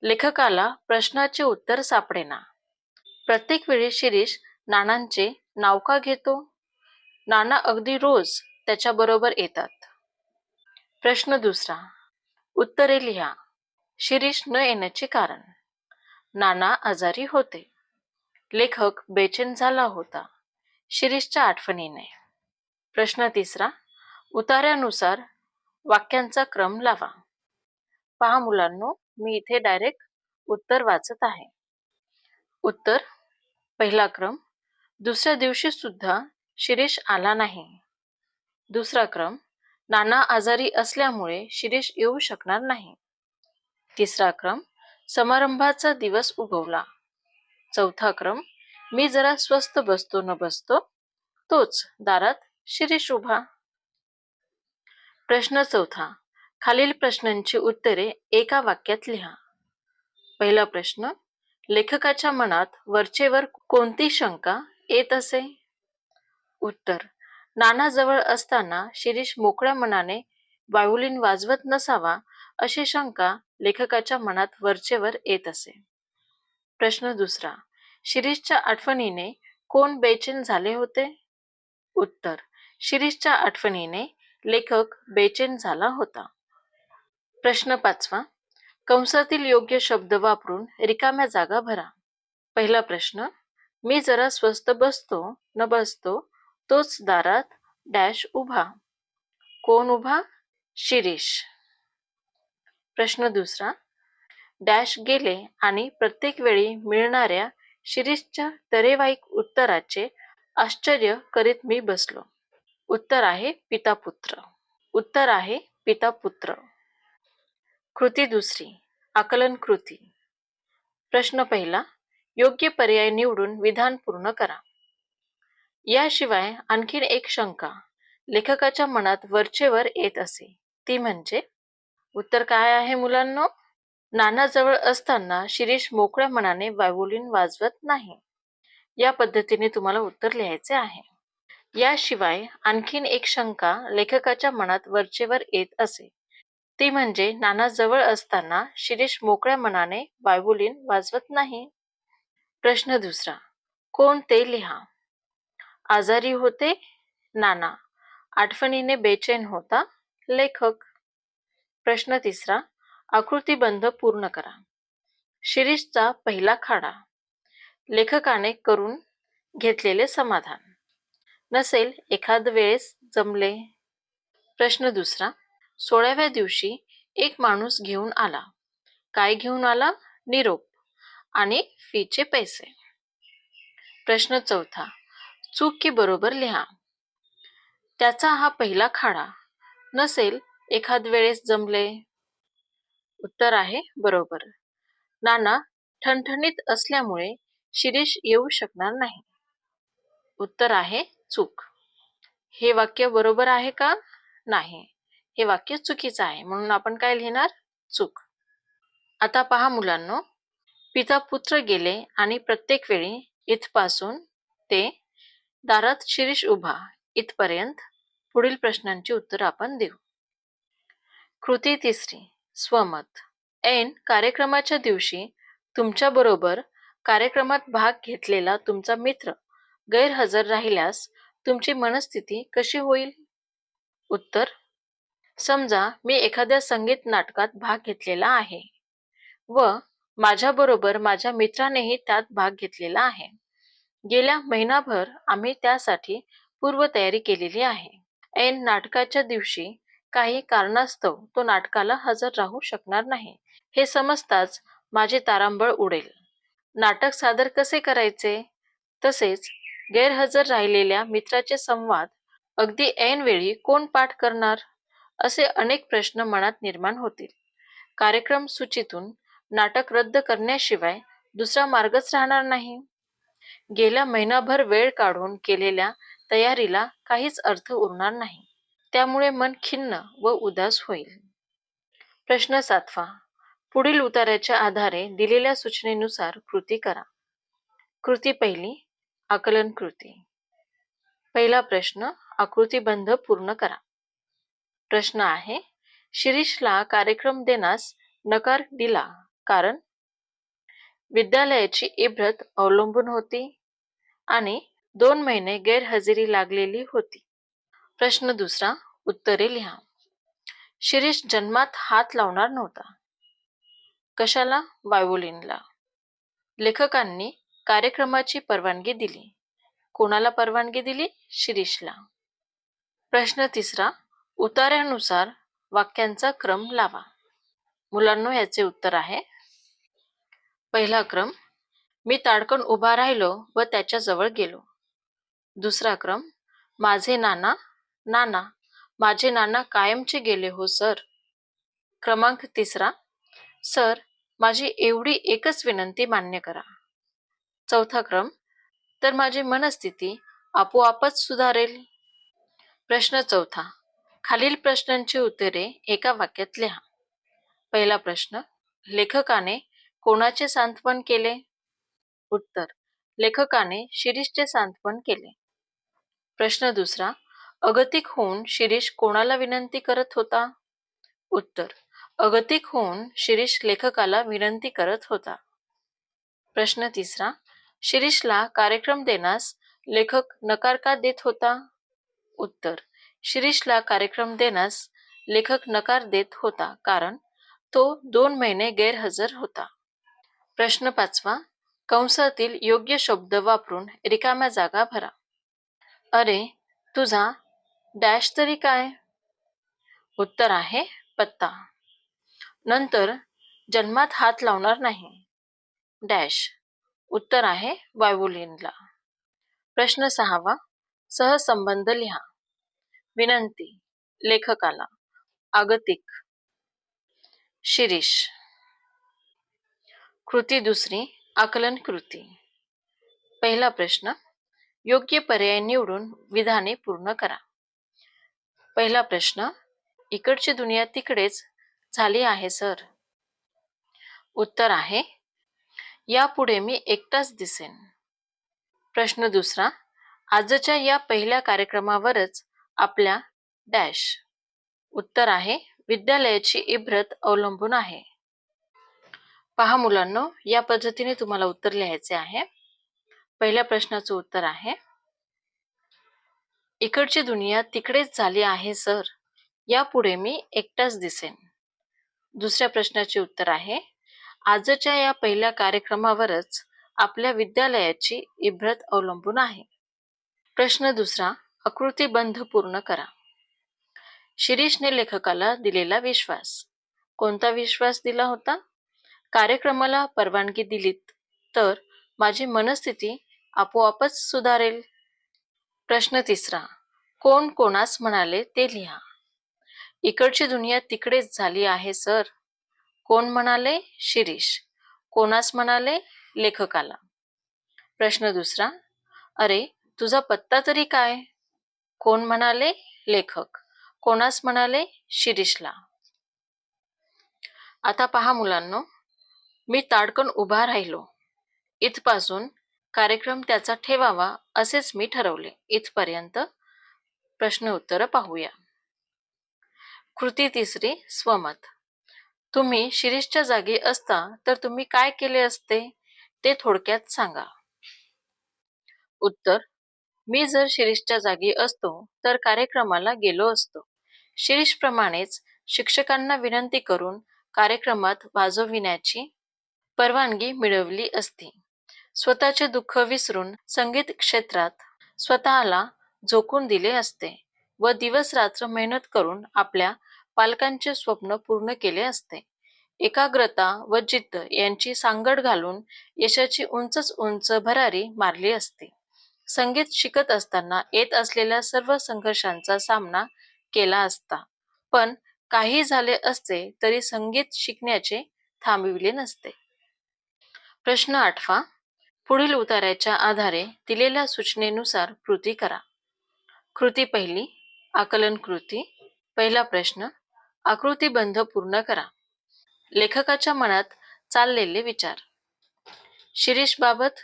लेखकाला प्रश्नाचे उत्तर सापडेना. प्रत्येक वेळी शिरीष नानांचे नाव का घेतो? नाना अगदी रोज त्याच्याबरोबर येतात. प्रश्न दुसरा, उत्तरे लिहा. शिरीष न येण्याचे कारण. नाना आजारी होते. लेखक बेचैन झाला होता शिरीषच्या आठवणीने. प्रश्न तिसरा, उतार्यानुसार वाक्यांचा क्रम लावा. पहा मुलांनो, मी इथे डायरेक्ट उत्तर वाचत आहे. उत्तर, पहिला क्रम, दुसऱ्या दिवशी सुद्धा शिरीष आला नाही. दुसरा क्रम, नाना आजारी असल्यामुळे शिरीष येऊ शकणार नाही. तिसरा क्रम, समारंभाचा दिवस उगवला. चौथा क्रम, मी जरा स्वस्थ बसतो न बसतो तोच दारात शिरीष उभा. प्रश्न चौथा, खालील प्रश्नांची उत्तरे एका वाक्यात लिहा. पहिला प्रश्न, लेखकाच्या मनात वरचेवर कोणती शंका येत असे? उत्तर, नाना जवळ असताना शिरीष मोकळ्या मनाने वायोलिन वाजवत नसावा अशी शंका लेखकाच्या मनात वरचेवर येत असे. प्रश्न दुसरा, शिरीषच्या आठवणीने कोण बेचैन झाले होते? उत्तर, शिरीषच्या आठवणीने लेखक बेचैन झाला होता. प्रश्न पाचवा, कंसातील योग्य शब्द वापरून रिकाम्या जागा भरा. पहिला प्रश्न, मी जरा स्वस्थ बसतो न बसतो तोच दारात डॅश उभा. कोण उभा? शिरीष. प्रश्न दुसरा, डॅश गेले आणि प्रत्येक वेळी मिळणाऱ्या शिरीषच्या तरेवाईक उत्तराचे आश्चर्य करीत मी बसलो. उत्तर आहे पिता पुत्र. उत्तर आहे पिता पुत्र. कृती दुसरी, आकलन कृती. प्रश्न पहिला, योग्य पर्याय निवडून विधान पूर्ण करा. याशिवाय आणखीन एक शंका लेखकाच्या मनात वरचेवर येत असे, ती म्हणजे, उत्तर काय आहे मुलांनो? नानाजवळ असताना शिरीष मोकळ्या मनाने व्हायोलिन वाजवत नाही. या पद्धतीने तुम्हाला उत्तर लिहायचे आहे. याशिवाय आणखीन एक शंका लेखकाच्या मनात वरचेवर येत असे. ती म्हणजे नाना जवळ असताना शिरीष मोकळ्या मनाने व्हायोलिन वाजवत नाही. प्रश्न दुसरा. कोण ते लिहा. आजारी होते नाना. आठवणीने बेचैन होता लेखक. प्रश्न तिसरा. आकृतीबंध पूर्ण करा. शिरीषचा पहिला खाडा. लेखकाने करून घेतलेले समाधान. नसेल एखाद वेळेस जमले. प्रश्न दुसरा. 16व्या दिवशी एक माणूस घेऊन आला. काय घेऊन आला? निरोप आणि फीचे पैसे. प्रश्न चौथा. चूक की बरोबर लिहा. त्याचा हा पहिला खाडा. नसेल एखाद वेळेस जमले. उत्तर आहे बरोबर. नाना ठणठणीत असल्यामुळे शिरीष येऊ शकणार नाही. उत्तर आहे चूक. हे वाक्य बरोबर आहे का? नाही. हे वाक्य चुकीचं आहे, म्हणून आपण काय लिहिणार? चूक. आता पहा मुलांनो, पिता पुत्र गेले आणि प्रत्येक वेळी इथपासून ते दारात शिरीष उभा इथपर्यंत पुढील प्रश्नांची उत्तरं आपण देऊ. कृती तिसरी. स्वमत. ऐन कार्यक्रमाच्या दिवशी तुमच्याबरोबर कार्यक्रमात भाग घेतलेला तुमचा मित्र गैरहजर राहिल्यास तुमची मनस्थिती कशी होईल? उत्तर. समजा मी एखाद्या संगीत नाटकात भाग घेतलेला आहे व माझ्याबरोबर माझ्या मित्रानेही त्यात भाग घेतलेला आहे. गेल्या महिनाभर आम्ही त्यासाठी पूर्वतयारी केलेली आहे. ऐन नाटकाच्या दिवशी काही कारणास्तव तो नाटकाला हजर राहू शकणार नाही. हे समजताच माझे तारांबळ उडेल. नाटक सादर कसे करायचे? तसेच गैरहजर राहिलेल्या मित्राचे संवाद अगदी ऐनवेळी कोण पाठ करणार? असे अनेक प्रश्न मनात निर्माण होतील. कार्यक्रम सूचीतून नाटक रद्द करण्याशिवाय दुसरा मार्गच राहणार नाही. गेल्या महिनाभर वेळ काढून केलेल्या तयारीला काहीच अर्थ उरणार नाही. त्यामुळे मन खिन्न व उदास होईल. प्रश्न 7वा. पुढील उतार्याच्या आधारे दिलेल्या सूचनेनुसार कृती करा. कृती पहिली. आकलन कृती. पहिला प्रश्न. आकृतीबंध पूर्ण करा. प्रश्न आहे. शिरीषला कार्यक्रम देण्यास नकार दिला कारण विद्यालयाची इब्रत अवलंबून होती आणि 2 महिने गैरहजेरी लागलेली होती. प्रश्न दुसरा. उत्तरे लिहा. शिरीष जन्मात हात लावणार नव्हता. कशाला? व्हायोलिनला. लेखकांनी कार्यक्रमाची परवानगी दिली. कोणाला परवानगी दिली? शिरीषला. प्रश्न तिसरा. उतार्यानुसार वाक्यांचा क्रम लावा. मुलांनो, याचे उत्तर आहे. पहिला क्रम. मी ताडकन उभा राहिलो व त्याच्या जवळ गेलो. दुसरा क्रम. माझे नाना. नाना. माझे नाना कायमचे गेले हो सर. क्रमांक तिसरा. सर, माझी एवढी एकच विनंती मान्य करा. चौथा क्रम. तर माझी मनस्थिती आपोआपच सुधारेल. प्रश्न चौथा. खालील प्रश्नांची उत्तरे एका वाक्यात लिहा. पहिला प्रश्न. लेखकाने कोणाचे सांत्वन केले? उत्तर. लेखकाने शिरीषचे सांत्वन केले. प्रश्न दुसरा. अगतिक होऊन शिरीष कोणाला विनंती करत होता? उत्तर. अगतिक होऊन शिरीष लेखकाला विनंती करत होता. प्रश्न तिसरा. शिरीषला कार्यक्रम देण्यास लेखक नकार का देत होता? उत्तर. शिरीषला कार्यक्रम देण्यास लेखक नकार देत होता कारण तो 2 महिने गैरहजर होता. प्रश्न 5वा. कंसातील योग्य शब्द वापरून रिकाम्या जागा भरा. अरे, तुझा डॅश तरी काय? उत्तर आहे पत्ता. नंतर जन्मात हात लावणार नाही. डॅश. उत्तर आहे व्हायोलिनला. प्रश्न 6वा. सहसंबंध लिहा. विनंती. लेखकाला. आगतिक. शिरीष. कृती दुसरी. आकलन कृती. पहिला प्रश्न. योग्य पर्याय निवडून विधाने पूर्ण करा. पहिला प्रश्न. इकडची दुनिया तिकडेच झाली आहे सर. उत्तर आहे, यापुढे मी एकटाच दिसेन. प्रश्न दुसरा, आजच्या या पहिल्या कार्यक्रमावरच आपल्या डॅश. उत्तर आहे, विद्यालयाची इब्रत अवलंबून आहे. पहा मुलांनो, या पद्धतीने तुम्हाला उत्तर लिहायचे आहे. पहिल्या प्रश्नाचं उत्तर आहे, इकडची दुनिया तिकडेच झाली आहे सर, यापुढे मी एकटाच दिसेन. दुसऱ्या प्रश्नाचे उत्तर आहे, आजच्या या पहिल्या कार्यक्रमावरच आपल्या विद्यालयाची इब्रत अवलंबून आहे. प्रश्न दुसरा, आकृतीबंध पूर्ण करा. शिरीषने लेखकाला दिलेला विश्वास. कोणता विश्वास दिला होता? कार्यक्रमाला परवानगी दिलीत तर माझी मनस्थिती आपोआपच सुधारेल. प्रश्न तिसरा, कोण कोणास म्हणाले ते लिहा. इकडची दुनिया तिकडेच झाली आहे सर. कोण म्हणाले? शिरीष. कोणास म्हणाले? लेखकाला. प्रश्न दुसरा, अरे तुझा पत्ता तरी काय? कोण म्हणाले? लेखक. कोणास म्हणाले? शिरीषला. आता पहा मुलांनो, मी ताडकन उभा राहिलो. इथपासून कार्यक्रम त्याचा ठेवावा असेच मी ठरवले. इथपर्यंत प्रश्न उत्तर पाहूया. कृती तिसरी, स्वमत. तुम्ही शिरीषच्या जागी असता तर तुम्ही काय केले असते ते थोडक्यात सांगा. उत्तर, मी जर शिरीषच्या जागी असतो तर कार्यक्रमाला गेलो असतो. शिरीषप्रमाणेच शिक्षकांना विनंती करून कार्यक्रमात वाजविण्याची परवानगी मिळवली असती. स्वतःचे दुःख विसरून संगीत क्षेत्रात स्वतःला झोकून दिले असते व दिवस रात्र मेहनत करून आपल्या पालकांचे स्वप्न पूर्ण केले असते. एकाग्रता व जिद्द यांची सांगड घालून यशाची उंचच उंच भरारी मारली असती. संगीत शिकत असताना येत असलेल्या सर्व संघर्षांचा सामना केला असता. पण काही झाले असते तरी संगीत शिकण्याचे थांबविले नसते. प्रश्न 8, पुढील उतार्याच्या आधारे दिलेल्या सूचनेनुसार कृती करा. कृती पहिली, आकलन कृती. पहिला प्रश्न, आकृतीबंध पूर्ण करा. लेखकाच्या मनात चाललेले विचार. शिरीष बाबत,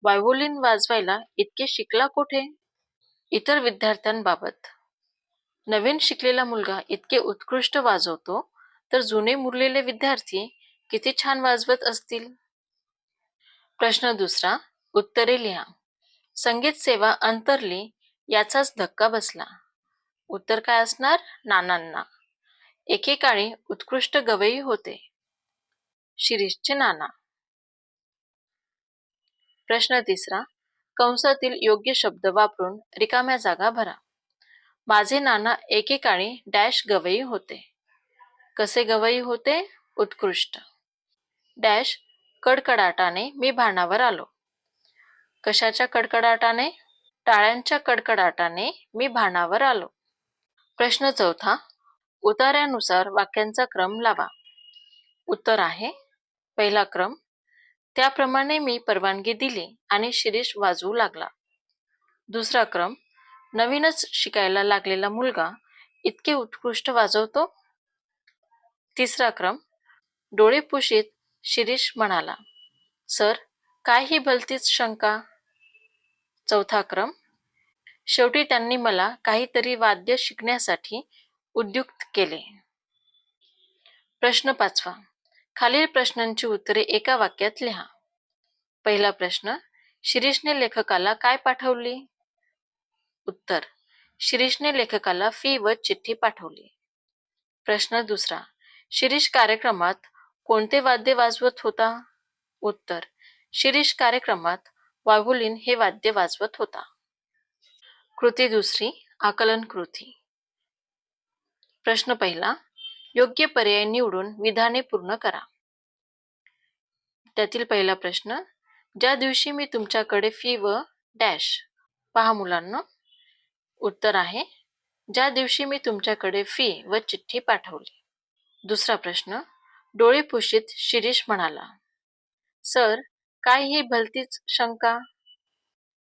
व्हायोलिन वाजवायला इतके शिकला कोठे? इतर विद्यार्थ्यांबाबत, नवीन शिकलेला मुलगा इतके उत्कृष्ट वाजवतो तर जुने मुरलेले विद्यार्थी किती छान वाजवत असतील. प्रश्न दुसरा, उत्तरे लिहा. संगीत सेवा अंतरली याचाच धक्का बसला. उत्तर काय असणार? नानांना. एकेकाळी उत्कृष्ट गवई होते. शिरीषचे नाना. प्रश्न तिसरा, कंसातील योग्य शब्द वापरून रिकाम्या जागा भरा. माझे नाना एकेकाळी डॅश गवई होते. कसे गवई होते? उत्कृष्ट. डॅश कडकडाटाने मी भानावर आलो. कशाच्या कडकडाटाने? टाळ्यांच्या कडकडाटाने मी भानावर आलो. प्रश्न चौथा, उतार्यानुसार वाक्यांचा क्रम लावा. उत्तर आहे, पहिला क्रम, त्याप्रमाणे मी परवानगी दिली आणि शिरीष वाजवू लागला. दुसरा क्रम, नवीनच शिकायला लागलेला मुलगा इतके उत्कृष्ट वाजवतो. तिसरा क्रम, डोळे पुशीत शिरीष म्हणाला, सर काय ही भलतीच शंका. चौथा क्रम, शेवटी त्यांनी मला काहीतरी वाद्य शिकण्यासाठी उद्युक्त केले. प्रश्न 5, खालील प्रश्नांची उत्तरे एका वाक्यात लिहा. पहिला प्रश्न, शिरीषने लेखकाला काय पाठवली? उत्तर, शिरीषने लेखकाला फी व चिठ्ठी पाठवली. प्रश्न दुसरा, शिरीष कार्यक्रमात कोणते वाद्य वाजवत होता? उत्तर, शिरीष कार्यक्रमात व्हायोलिन हे वाद्य वाजवत होता. कृती दुसरी, आकलन कृती. प्रश्न पहिला, योग्य पर्याय निवडून विधाने पूर्ण करा. त्यातील पहिला प्रश्न, ज्या दिवशी मी तुमच्याकडे फी व डॅश. पहा मुलांना, उत्तर आहे, ज्या दिवशी मी तुमच्याकडे फी व चिठ्ठी पाठवली. दुसरा प्रश्न, डोळे पुशीत शिरीष म्हणाला, सर काय ही भलतीच शंका.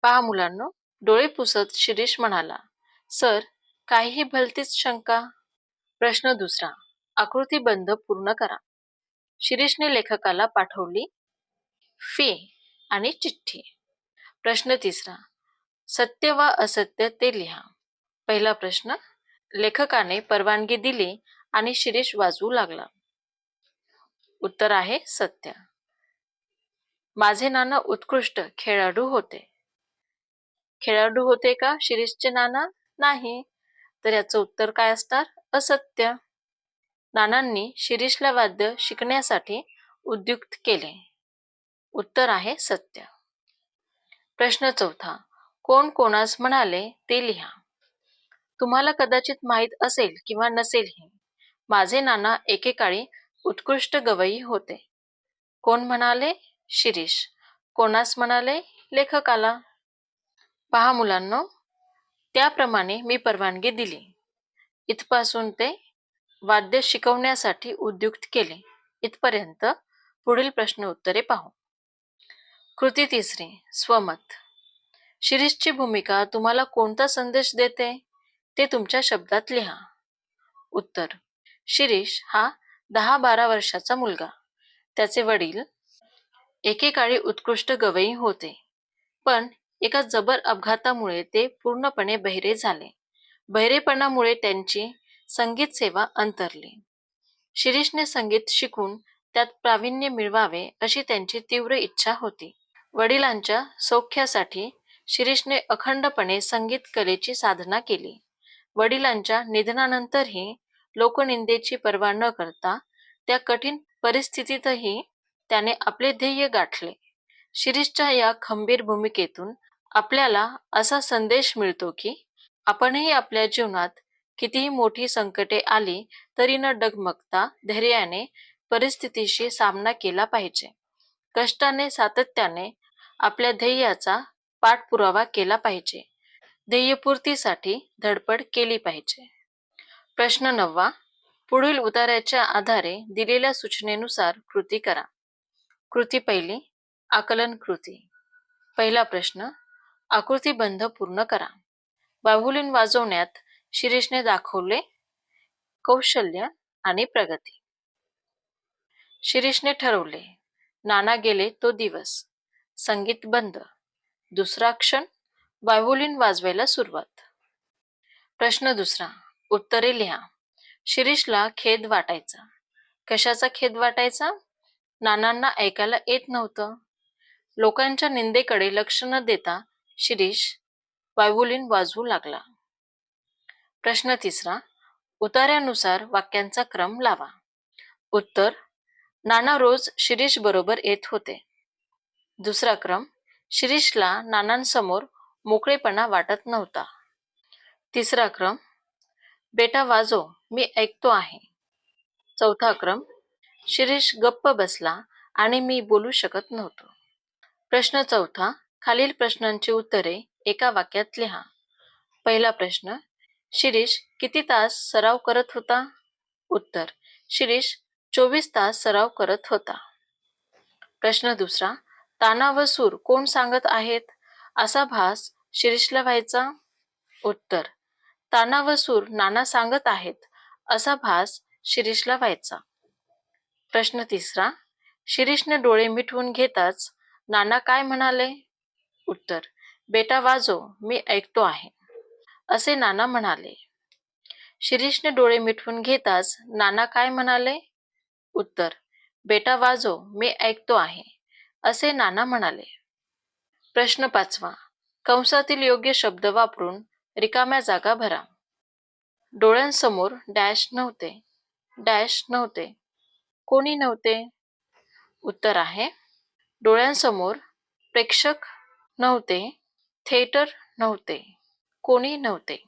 पहा मुलांनो, डोळे पुसत शिरीष म्हणाला, सर काय ही भलतीच शंका. प्रश्न दुसरा, आकृतीबंध पूर्ण करा. शिरीषने लेखकाला पाठवली फी आणि चिठ्ठी. प्रश्न तिसरा. सत्य वा असत्य ते लिहा. पहिला प्रश्न. लेखकाने परवानगी दिली आणि शिरीष वाचू लागला. उत्तर आहे सत्य. माझे नाना उत्कृष्ट खेळाडू होते. खेळाडू होते का शिरीषचे नाना? नाही. तर याचं उत्तर काय असणार? असत्य. नानांनी शिरीषला वाद्य शिकण्यासाठी उद्युक्त केले. उत्तर आहे सत्य. प्रश्न चौथा. कोण कोणास म्हणाले ते लिहा. तुम्हाला कदाचित माहीत असेल किंवा नसेलही, माझे नाना एकेकाळी उत्कृष्ट गवई होते. कोण म्हणाले? शिरीष. कोणास म्हणाले? लेखकाला. पहा मुलांनो, त्याप्रमाणे मी परवानगी दिली. इथपासून ते वाद्य शिकवण्यासाठी उद्युक्त केले इथपर्यंत पुढील प्रश्न उत्तरे पाहू. कृती तिसरी. स्वमत. शिरीषची भूमिका तुम्हाला कोणता संदेश देते ते तुमच्या शब्दात लिहा. उत्तर. शिरीष हा 10-12 वर्षाचा मुलगा. त्याचे वडील एकेकाळी उत्कृष्ट गवई होते, पण एका जबर अपघातामुळे ते पूर्णपणे बहिरे झाले. बहिरेपणामुळे त्यांची संगीत सेवा अंतरली. शिरीषने संगीत शिकून त्यात प्रावीण्य मिळवावे अशी त्यांची तीव्र इच्छा होती. वडिलांच्या सौख्यासाठी शिरीषने अखंडपणे संगीत कलेची साधना केली. वडिलांच्या निधनानंतरही लोकनिंदेची पर्वा न करता त्या कठीण परिस्थितीतही त्याने आपले ध्येय गाठले. शिरीषच्या या खंबीर भूमिकेतून आपल्याला असा संदेश मिळतो की आपणही आपल्या जीवनात कितीही मोठी संकटे आली तरी न डगमगता धैर्याने परिस्थितीशी सामना केला पाहिजे. कष्टाने सातत्याने आपल्या ध्येयाचा पाठपुरावा केला पाहिजे. ध्येयपूर्तीसाठी धडपड केली पाहिजे. प्रश्न 9. पुढील उतार्याच्या आधारे दिलेल्या सूचनेनुसार कृती करा. कृती पहिली. आकलन कृती. पहिला प्रश्न. आकृतीबंध पूर्ण करा. बाहुलीन वाजवण्यात शिरीषने दाखवले कौशल्य आणि प्रगती. शिरीषने ठरवले. नाना गेले तो दिवस. संगीत बंद. दुसरा क्षण. बाहुलीन वाजवायला सुरुवात. प्रश्न दुसरा. उत्तरे लिहा. शिरीषला खेद वाटायचा. कशाचा खेद वाटायचा? नानांना ऐकायला येत नव्हतं. लोकांच्या निंदेकडे लक्ष न देता शिरीष बाहुलीन वाजवू लागला. प्रश्न तिसरा. उतार्यानुसार वाक्यांचा क्रम लावा. उत्तर. नाना रोज शिरीष बरोबर येत होते. दुसरा क्रम. शिरीषला नानांसमोर मोकळेपणा वाटत नव्हता. तिसरा क्रम. बेटा वाजव, मी ऐकतो आहे. चौथा क्रम. शिरीष गप्प बसला आणि मी बोलू शकत नव्हतो. प्रश्न चौथा. खालील प्रश्नांची उत्तरे एका वाक्यात लिहा. पहिला प्रश्न. शिरीष किती तास सराव करत होता? उत्तर. शिरीष 24 तास सराव करत होता. प्रश्न दुसरा. ताना व सूर कोण सांगत आहेत असा भास शिरीषला व्हायचा? उत्तर. ताना व सूर नाना सांगत आहेत असा भास शिरीषला व्हायचा. प्रश्न तिसरा. शिरीषने डोळे मिटवून घेताच नाना काय म्हणाले? उत्तर. बेटा वाजव, मी ऐकतो आहे, असे नाना म्हणाले. शिरीषने डोळे मिटवून घेताच नाना काय म्हणाले? उत्तर. बेटा वाजव, मी ऐकतो आहे, असे नाना म्हणाले. प्रश्न 5. कंसातील योग्य शब्द वापरून रिकाम्या जागा भरा. डोळ्यांसमोर डॅश नव्हते. डॅश नव्हते. कोणी नव्हते? उत्तर आहे. डोळ्यांसमोर प्रेक्षक नव्हते. थिएटर नव्हते. कोणी नव्हते.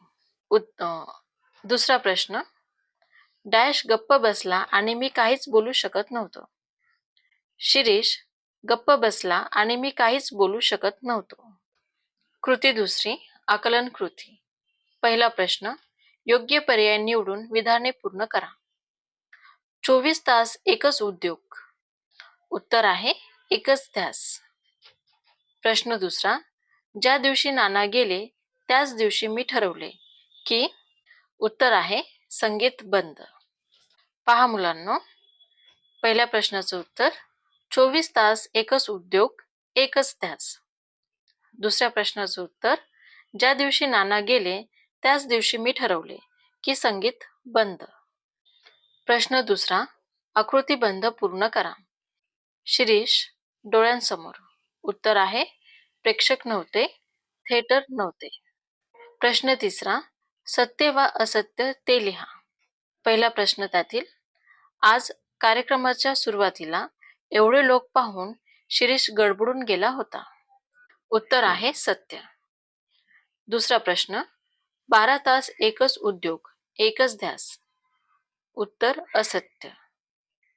दुसरा प्रश्न. डॅश गप्प बसला आणि मी काहीच बोलू शकत नव्हतो. शिरीष गप्प बसला आणि मी काहीच बोलू शकत नव्हतो. कृती दुसरी. आकलन कृती. पहिला प्रश्न. योग्य पर्याय निवडून विधाने पूर्ण करा. 24 तास एकच उद्योग. उत्तर आहे एकच ध्यास. प्रश्न दुसरा. ज्या दिवशी नाना गेले त्याच दिवशी मी ठरवले की. उत्तर आहे संगीत बंद. पहा मुलांनो, पहिल्या प्रश्नाचं उत्तर, 24 तास एकच उद्योग, एकच ध्यास. दुसऱ्या प्रश्नाचं उत्तर, ज्या दिवशी नाना गेले त्याच दिवशी मी ठरवले की संगीत बंद. प्रश्न दुसरा, आकृतीबंध पूर्ण करा. शिरीष डोळ्यांसमोर. उत्तर आहे, प्रेक्षक नव्हते, थिएटर नव्हते. प्रश्न तिसरा, सत्य वा असत्य ते लिहा. पहिला प्रश्न त्यातील, आज कार्यक्रमाच्या सुरुवातीला एवढे लोक पाहून शिरीष गडबडून गेला होता. उत्तर आहे सत्य. दुसरा प्रश्न, 12 तास एकच उद्योग, एकच ध्यास. उत्तर असत्य.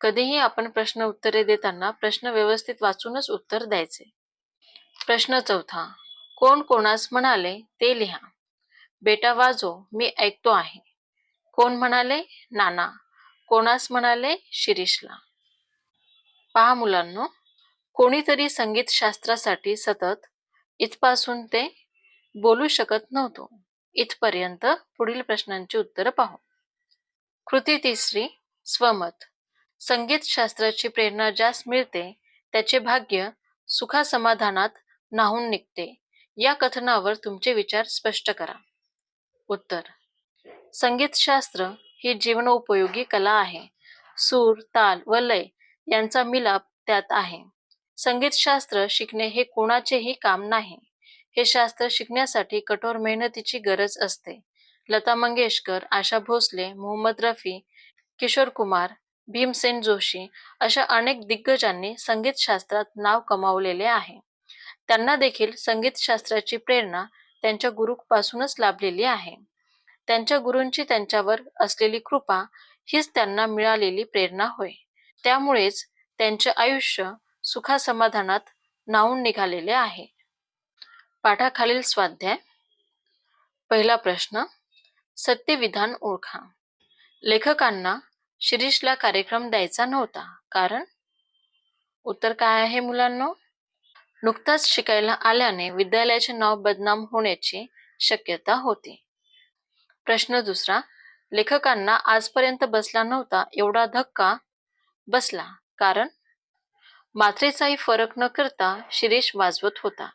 कधीही आपण प्रश्न उत्तरे देताना प्रश्न व्यवस्थित वाचूनच उत्तर द्यायचे. प्रश्न चौथा, कोण कोणास म्हणाले ते लिहा. बेटा वाजव, मी ऐकतो आहे. कोण म्हणाले? नाना. कोणास म्हणाले? शिरीषला. पहा मुलांनो, कोणीतरी संगीत शास्त्रासाठी सतत इथपासून ते बोलू शकत नव्हतो इथपर्यंत पुढील प्रश्नांची उत्तरं पाहू. कृती तिसरी, स्वमत. संगीत शास्त्राची प्रेरणा ज्यास मिळते त्याचे भाग्य सुखासमाधानात न्हाऊन निघते. या कथनावर तुमचे विचार स्पष्ट करा. उत्तर, संगीतशास्त्र ही जीवनोपयोगी कला आहे. सूर, ताल व लय यांचा मिलाप त्यात आहे. संगीतशास्त्र शिकणे हे कोणाचेही काम नाही. हे शास्त्र शिकण्यासाठी कठोर मेहनतीची गरज असते. लता मंगेशकर, आशा भोसले, मोहम्मद रफी, किशोर कुमार, भीमसेन जोशी अशा अनेक दिग्गजांनी संगीतशास्त्रात नाव कमावलेले आहे. त्यांना देखील संगीतशास्त्राची प्रेरणा त्यांच्या गुरूपासूनच लाभलेली आहे. त्यांच्या गुरूंची त्यांच्यावर असलेली कृपा हीच त्यांना मिळालेली प्रेरणा होय. त्यामुळेच त्यांचे आयुष्य सुखासमाधानात न्हाऊन निघालेले आहे. पाठाखालील स्वाध्याय. पहिला प्रश्न, सत्यविधान ओळखा. लेखकांना शिरीषला कार्यक्रम द्यायचा नव्हता, कारण? उत्तर काय आहे मुलांनो? नुकताच शिकायला आल्याने विद्यालयाचे नाव बदनाम होण्याची शक्यता होती. प्रश्न दुसरा, लेखकांना आजपर्यंत बसला नव्हता एवढा धक्का बसला, कारण? मात्रेचाही फरक न करता शिरीष वाजवत होता.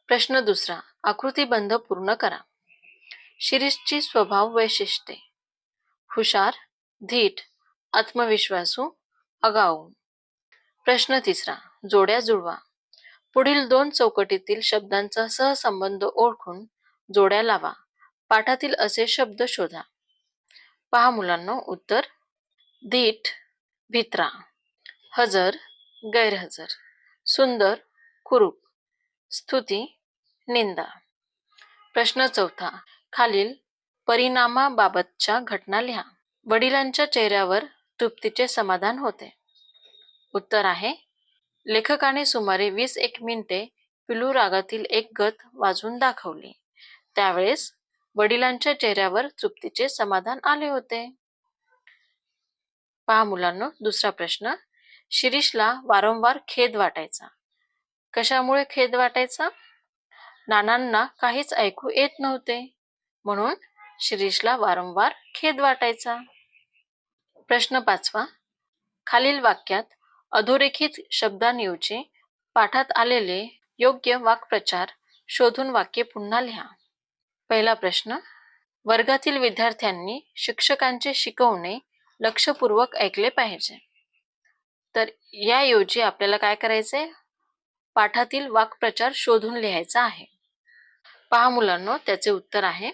प्रश्न दुसरा, आकृतीबंध पूर्ण करा. शिरीषची स्वभाव वैशिष्ट्ये. हुशार, धीट, आत्मविश्वासू, आगाऊ. प्रश्न तिसरा, जोड्या जुळवा. पुढील 2 चौकटीतील शब्दांचा सहसंबंध ओळखून जोड्या लावा. पाठातील असे शब्द शोधा. पहा मुलांनो उत्तर, धीट, भित्रा, हजर, गैरहजर, सुंदर, कुरूप, स्तुती, निंदा. प्रश्न चौथा, खालील परिणामाबाबतच्या घटना लिहा. वडिलांच्या चेहऱ्यावर तृप्तीचे समाधान होते. उत्तर आहे, लेखकाने सुमारे 20-1 मिनिटे पिलू रागातील एक गत वाजवून दाखवली. त्यावेळेस वडिलांच्या चेहऱ्यावर तृप्तीचे समाधान आले होते. पहा मुलांनो दुसरा प्रश्न, शिरीषला वारंवार खेद वाटायचा. कशामुळे खेद वाटायचा? नानांना काहीच ऐकू येत नव्हते, म्हणून शिरीषला वारंवार खेद वाटायचा. प्रश्न पाचवा, खालील वाक्यात अधोरेखित शब्दांऐवजी पाठात आलेले योग्य वाक्प्रचार शोधून वाक्य पुन्हा लिहा. पहिला प्रश्न, वर्गातील विद्यार्थ्यांनी शिक्षकांचे शिकवणे लक्षपूर्वक ऐकले पाहिजे. तर याऐवजी आपल्याला काय करायचे? पाठातील वाक्प्रचार शोधून लिहायचा आहे. पहा मुलांनो त्याचे उत्तर आहे,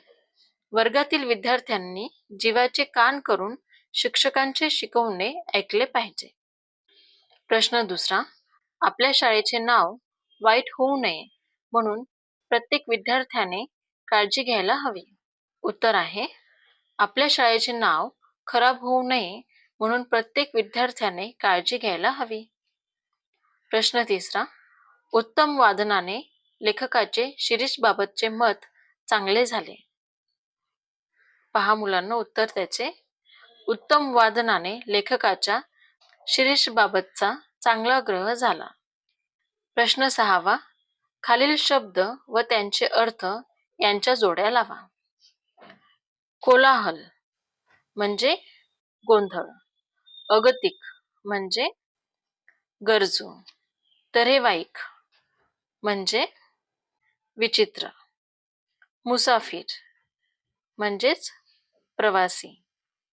वर्गातील विद्यार्थ्यांनी जीवाचे कान करून शिक्षकांचे शिकवणे ऐकले पाहिजे. प्रश्न दुसरा, आपल्या शाळेचे नाव वाईट होऊ नये म्हणून प्रत्येक विद्यार्थ्याने काळजी घ्यायला हवी. उत्तर आहे, आपल्या शाळेचे नाव खराब होऊ नये म्हणून प्रत्येक विद्यार्थ्याने काळजी घ्यायला हवी. प्रश्न तिसरा, उत्तम वादनाने लेखकाचे शिरीषबाबतचे मत चांगले झाले. पहा मुलांना उत्तर त्याचे, उत्तम वादनाने लेखकाच्या शिरीषबाबतचा चांगला ग्रह झाला. प्रश्न सहावा, खालील शब्द व त्यांचे अर्थ यांच्या जोड्या लावा. कोलाहल म्हणजे गोंधळ, अगतिक म्हणजे गरजू. तऱ्हेवाईक म्हणजे विचित्र. मुसाफिर म्हणजेच प्रवासी.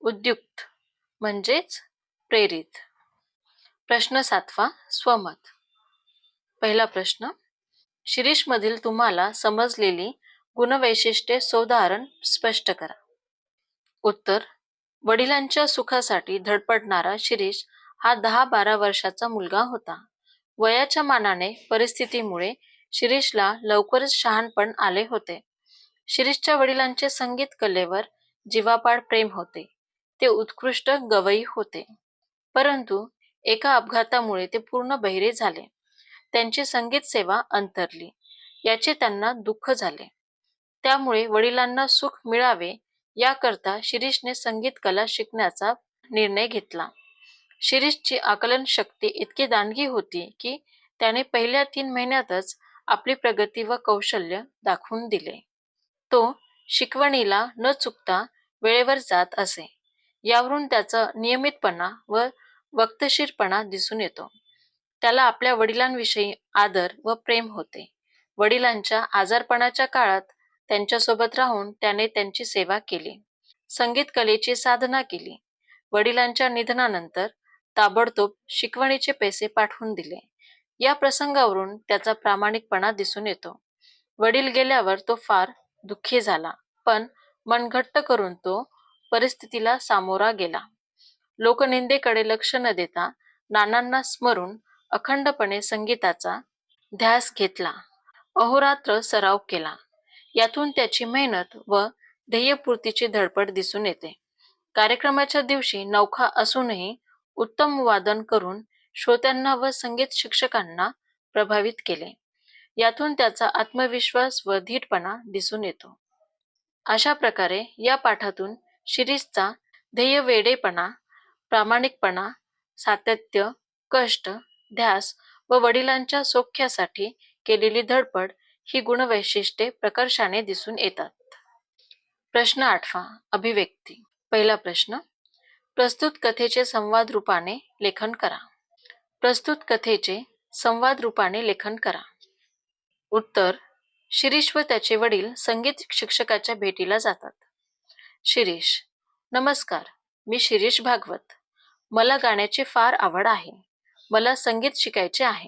उद्युक्त म्हणजेच प्रेरित. प्रश्न 7वा, स्वमत. पहिला प्रश्न, शिरीषमधील तुम्हाला समजलेली गुणवैशिष्ट्ये सोदाहरण स्पष्ट करा. उत्तर, वडिलांच्या सुखासाठी धडपडणारा शिरीष हा 10-12 वर्षाचा मुलगा होता. वयाच्या मानाने परिस्थितीमुळे शिरीषला लवकरच शहाणपण आले होते. शिरीषच्या वडिलांचे संगीत कलेवर जीवापाड प्रेम होते. ते उत्कृष्ट गवई होते. परंतु एका अपघातामुळे ते पूर्ण बहिरे झाले. त्यांची संगीत सेवा अंतरली. याचे त्यांना दुःख झाले. त्यामुळे वडिलांना सुख मिळावे याकरता शिरीषने संगीत कला शिकण्याचा निर्णय घेतला. शिरीषची आकलन शक्ती इतकी दांडगी होती की त्याने पहिल्या 3 महिन्यातच आपली प्रगती व कौशल्य दाखवून दिले. तो शिकवणीला न चुकता वेळेवर जात असे. यावरून त्याचा नियमितपणा व वक्तशीरपणा दिसून येतो. त्याला आपल्या वडिलांविषयी आदर व प्रेम होते. वडिलांच्या आजारपणाच्या काळात त्यांच्यासोबत राहून त्याने त्यांची सेवा केली. संगीत कलेची साधना केली. वडिलांच्या निधनानंतर ताबडतोब शिकवणीचे पैसे पाठवून दिले. या प्रसंगावरून त्याचा प्रामाणिकपणा दिसून येतो. वडील गेल्यावर तो फार दुःखी झाला, पण मन घट्ट करून तो परिस्थितीला सामोरा गेला. लोकनिंदेकडे लक्ष न देता नानांना स्मरून अखंडपणे संगीताचा ध्यास घेतला. अहोरात्र सराव केला. यातून त्याची मेहनत व ध्येयपूर्तीची धडपड दिसून येते. कार्यक्रमाच्या दिवशी नवखा असूनही उत्तम वादन करून श्रोत्यांना व संगीत शिक्षकांना प्रभावित केले. यातून त्याचा आत्मविश्वास व धीटपणा दिसून येतो. अशा प्रकारे या पाठातून शिरीषचा ध्येयवेडेपणा, प्रामाणिकपणा, सातत्य, कष्ट, ध्यास व वडिलांच्या सौख्यासाठी केलेली धडपड ही गुणवैशिष्ट्ये प्रकर्षाने दिसून येतात. प्रश्न 8वा, अभिव्यक्ती. पहिला प्रश्न, प्रस्तुत कथेचे संवाद रूपाने लेखन करा. प्रस्तुत कथेचे संवाद रूपाने लेखन करा. उत्तर, शिरीष व त्याचे वडील संगीत शिक्षकाच्या भेटीला जातात. शिरीष, नमस्कार, मी शिरीष भागवत. मला गाण्याची फार आवड आहे. मला संगीत शिकायचे आहे.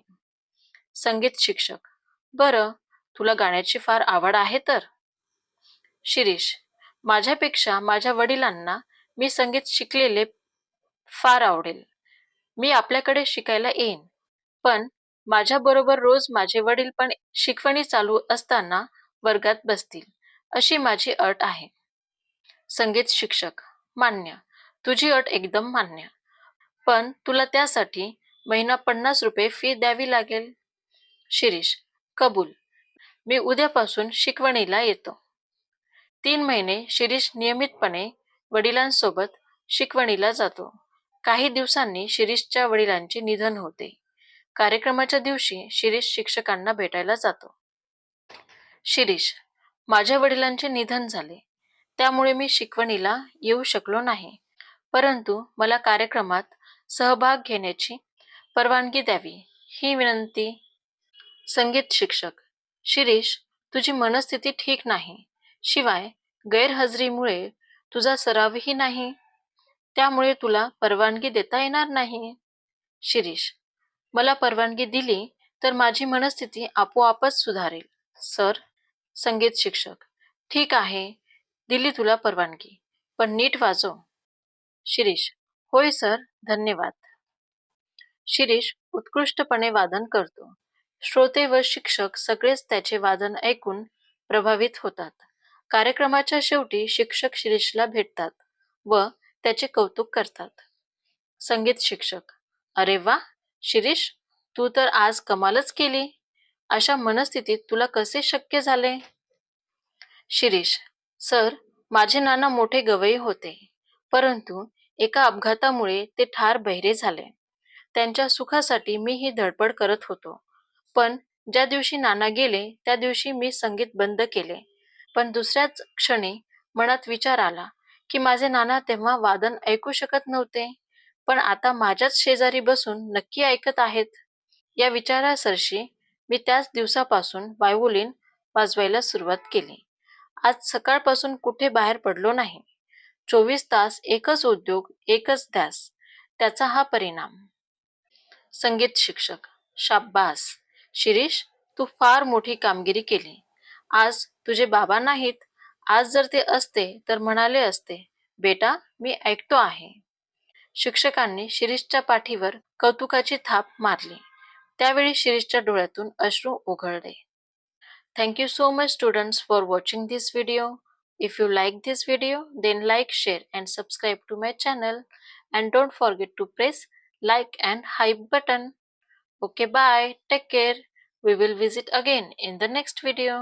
संगीत शिक्षक, बरं, तुला गाण्याची फार आवड आहे तर? शिरीष, माझ्यापेक्षा माझ्या वडिलांना मी संगीत शिकलेले फार आवडेल. मी आपल्याकडे शिकायला येईन, पण माझ्याबरोबर रोज माझे वडील पण शिकवणी चालू असताना वर्गात बसतील, अशी माझी अट आहे. संगीत शिक्षक, मान्य, तुझी अट एकदम मान्य. पण तुला त्यासाठी महिना 50 रुपये फी द्यावी लागेल. शिरीष, कबूल. मी उद्यापासून शिकवणीला येतो. 3 महिने शिरीष नियमितपणे वडिलांसोबत शिकवणीला जातो. काही दिवसांनी शिरीषच्या वडिलांचे निधन होते. कार्यक्रमाच्या दिवशी शिरीष शिक्षकांना भेटायला जातो. शिरीष, माझ्या वडिलांचे निधन झाले, त्यामुळे मी शिकवणीला येऊ शकलो नाही. परंतु मला कार्यक्रमात सहभाग घेण्याची परवानगी द्यावी, ही विनंती. संगीत शिक्षक, शिरीष, तुझी मनस्थिती ठीक नाही. शिवाय गैरहजेरीमुळे तुझा सरावही नाही. त्यामुळे तुला परवानगी देता येणार नाही. शिरीष, मला परवानगी दिली तर माझी मनस्थिती आपोआपच सुधारेल. सर. संगीत शिक्षक, ठीक आहे, दिली तुला परवानगी, पण नीट वाजव. शिरीष, होय सर, धन्यवाद. शिरीष उत्कृष्टपणे वादन करतो. श्रोते व शिक्षक सगळेच त्याचे वादन ऐकून प्रभावित होतात. कार्यक्रमाच्या शेवटी शिक्षक शिरीषला भेटतात व त्याचे कौतुक करतात. संगीत शिक्षक, अरे वा शिरीष, तू तर आज कमालच केली. अशा मनस्थितीत तुला कसे शक्य झाले? शिरीष, सर, माझे नाना मोठे गवई होते, परंतु एका अपघातामुळे ते ठार बहिरे झाले. त्यांच्या सुखासाठी मी ही धडपड करत होतो. पण ज्या दिवशी नाना गेले त्या दिवशी मी संगीत बंद केले. पण दुसऱ्याच क्षणी मनात विचार आला की माझे नाना तेव्हा वादन ऐकू शकत नव्हते. पण आता माझ्याच शेजारी बसून नक्की ऐकत आहेत. या विचारासरशी मी त्याच दिवसापासून व्हायोलिन वाजवायला सुरुवात केली. आज सकाळपासून कुठे बाहेर पडलो नाही. 24 तास एकच उद्योग, एकच ध्यास. त्याचा हा परिणाम. संगीत शिक्षक: शाब्बास. शिरीष, तू फार मोठी कामगिरी केली. आज तुझे बाबा नाहीत. आज जर ते असते तर म्हणाले असते, बेटा, मी ऐकतो आहे. शिक्षकांनी शिरीषच्या पाठीवर कौतुकाची थाप मारली. त्यावेळी शिरीषच्या डोळ्यातून अश्रू ओघळले. Thank you so much, students, for watching this video. If you like this video, then like, share, and subscribe to my channel. And don't forget to press like and hype button. Okay, bye. Take care. We will visit again in the next video.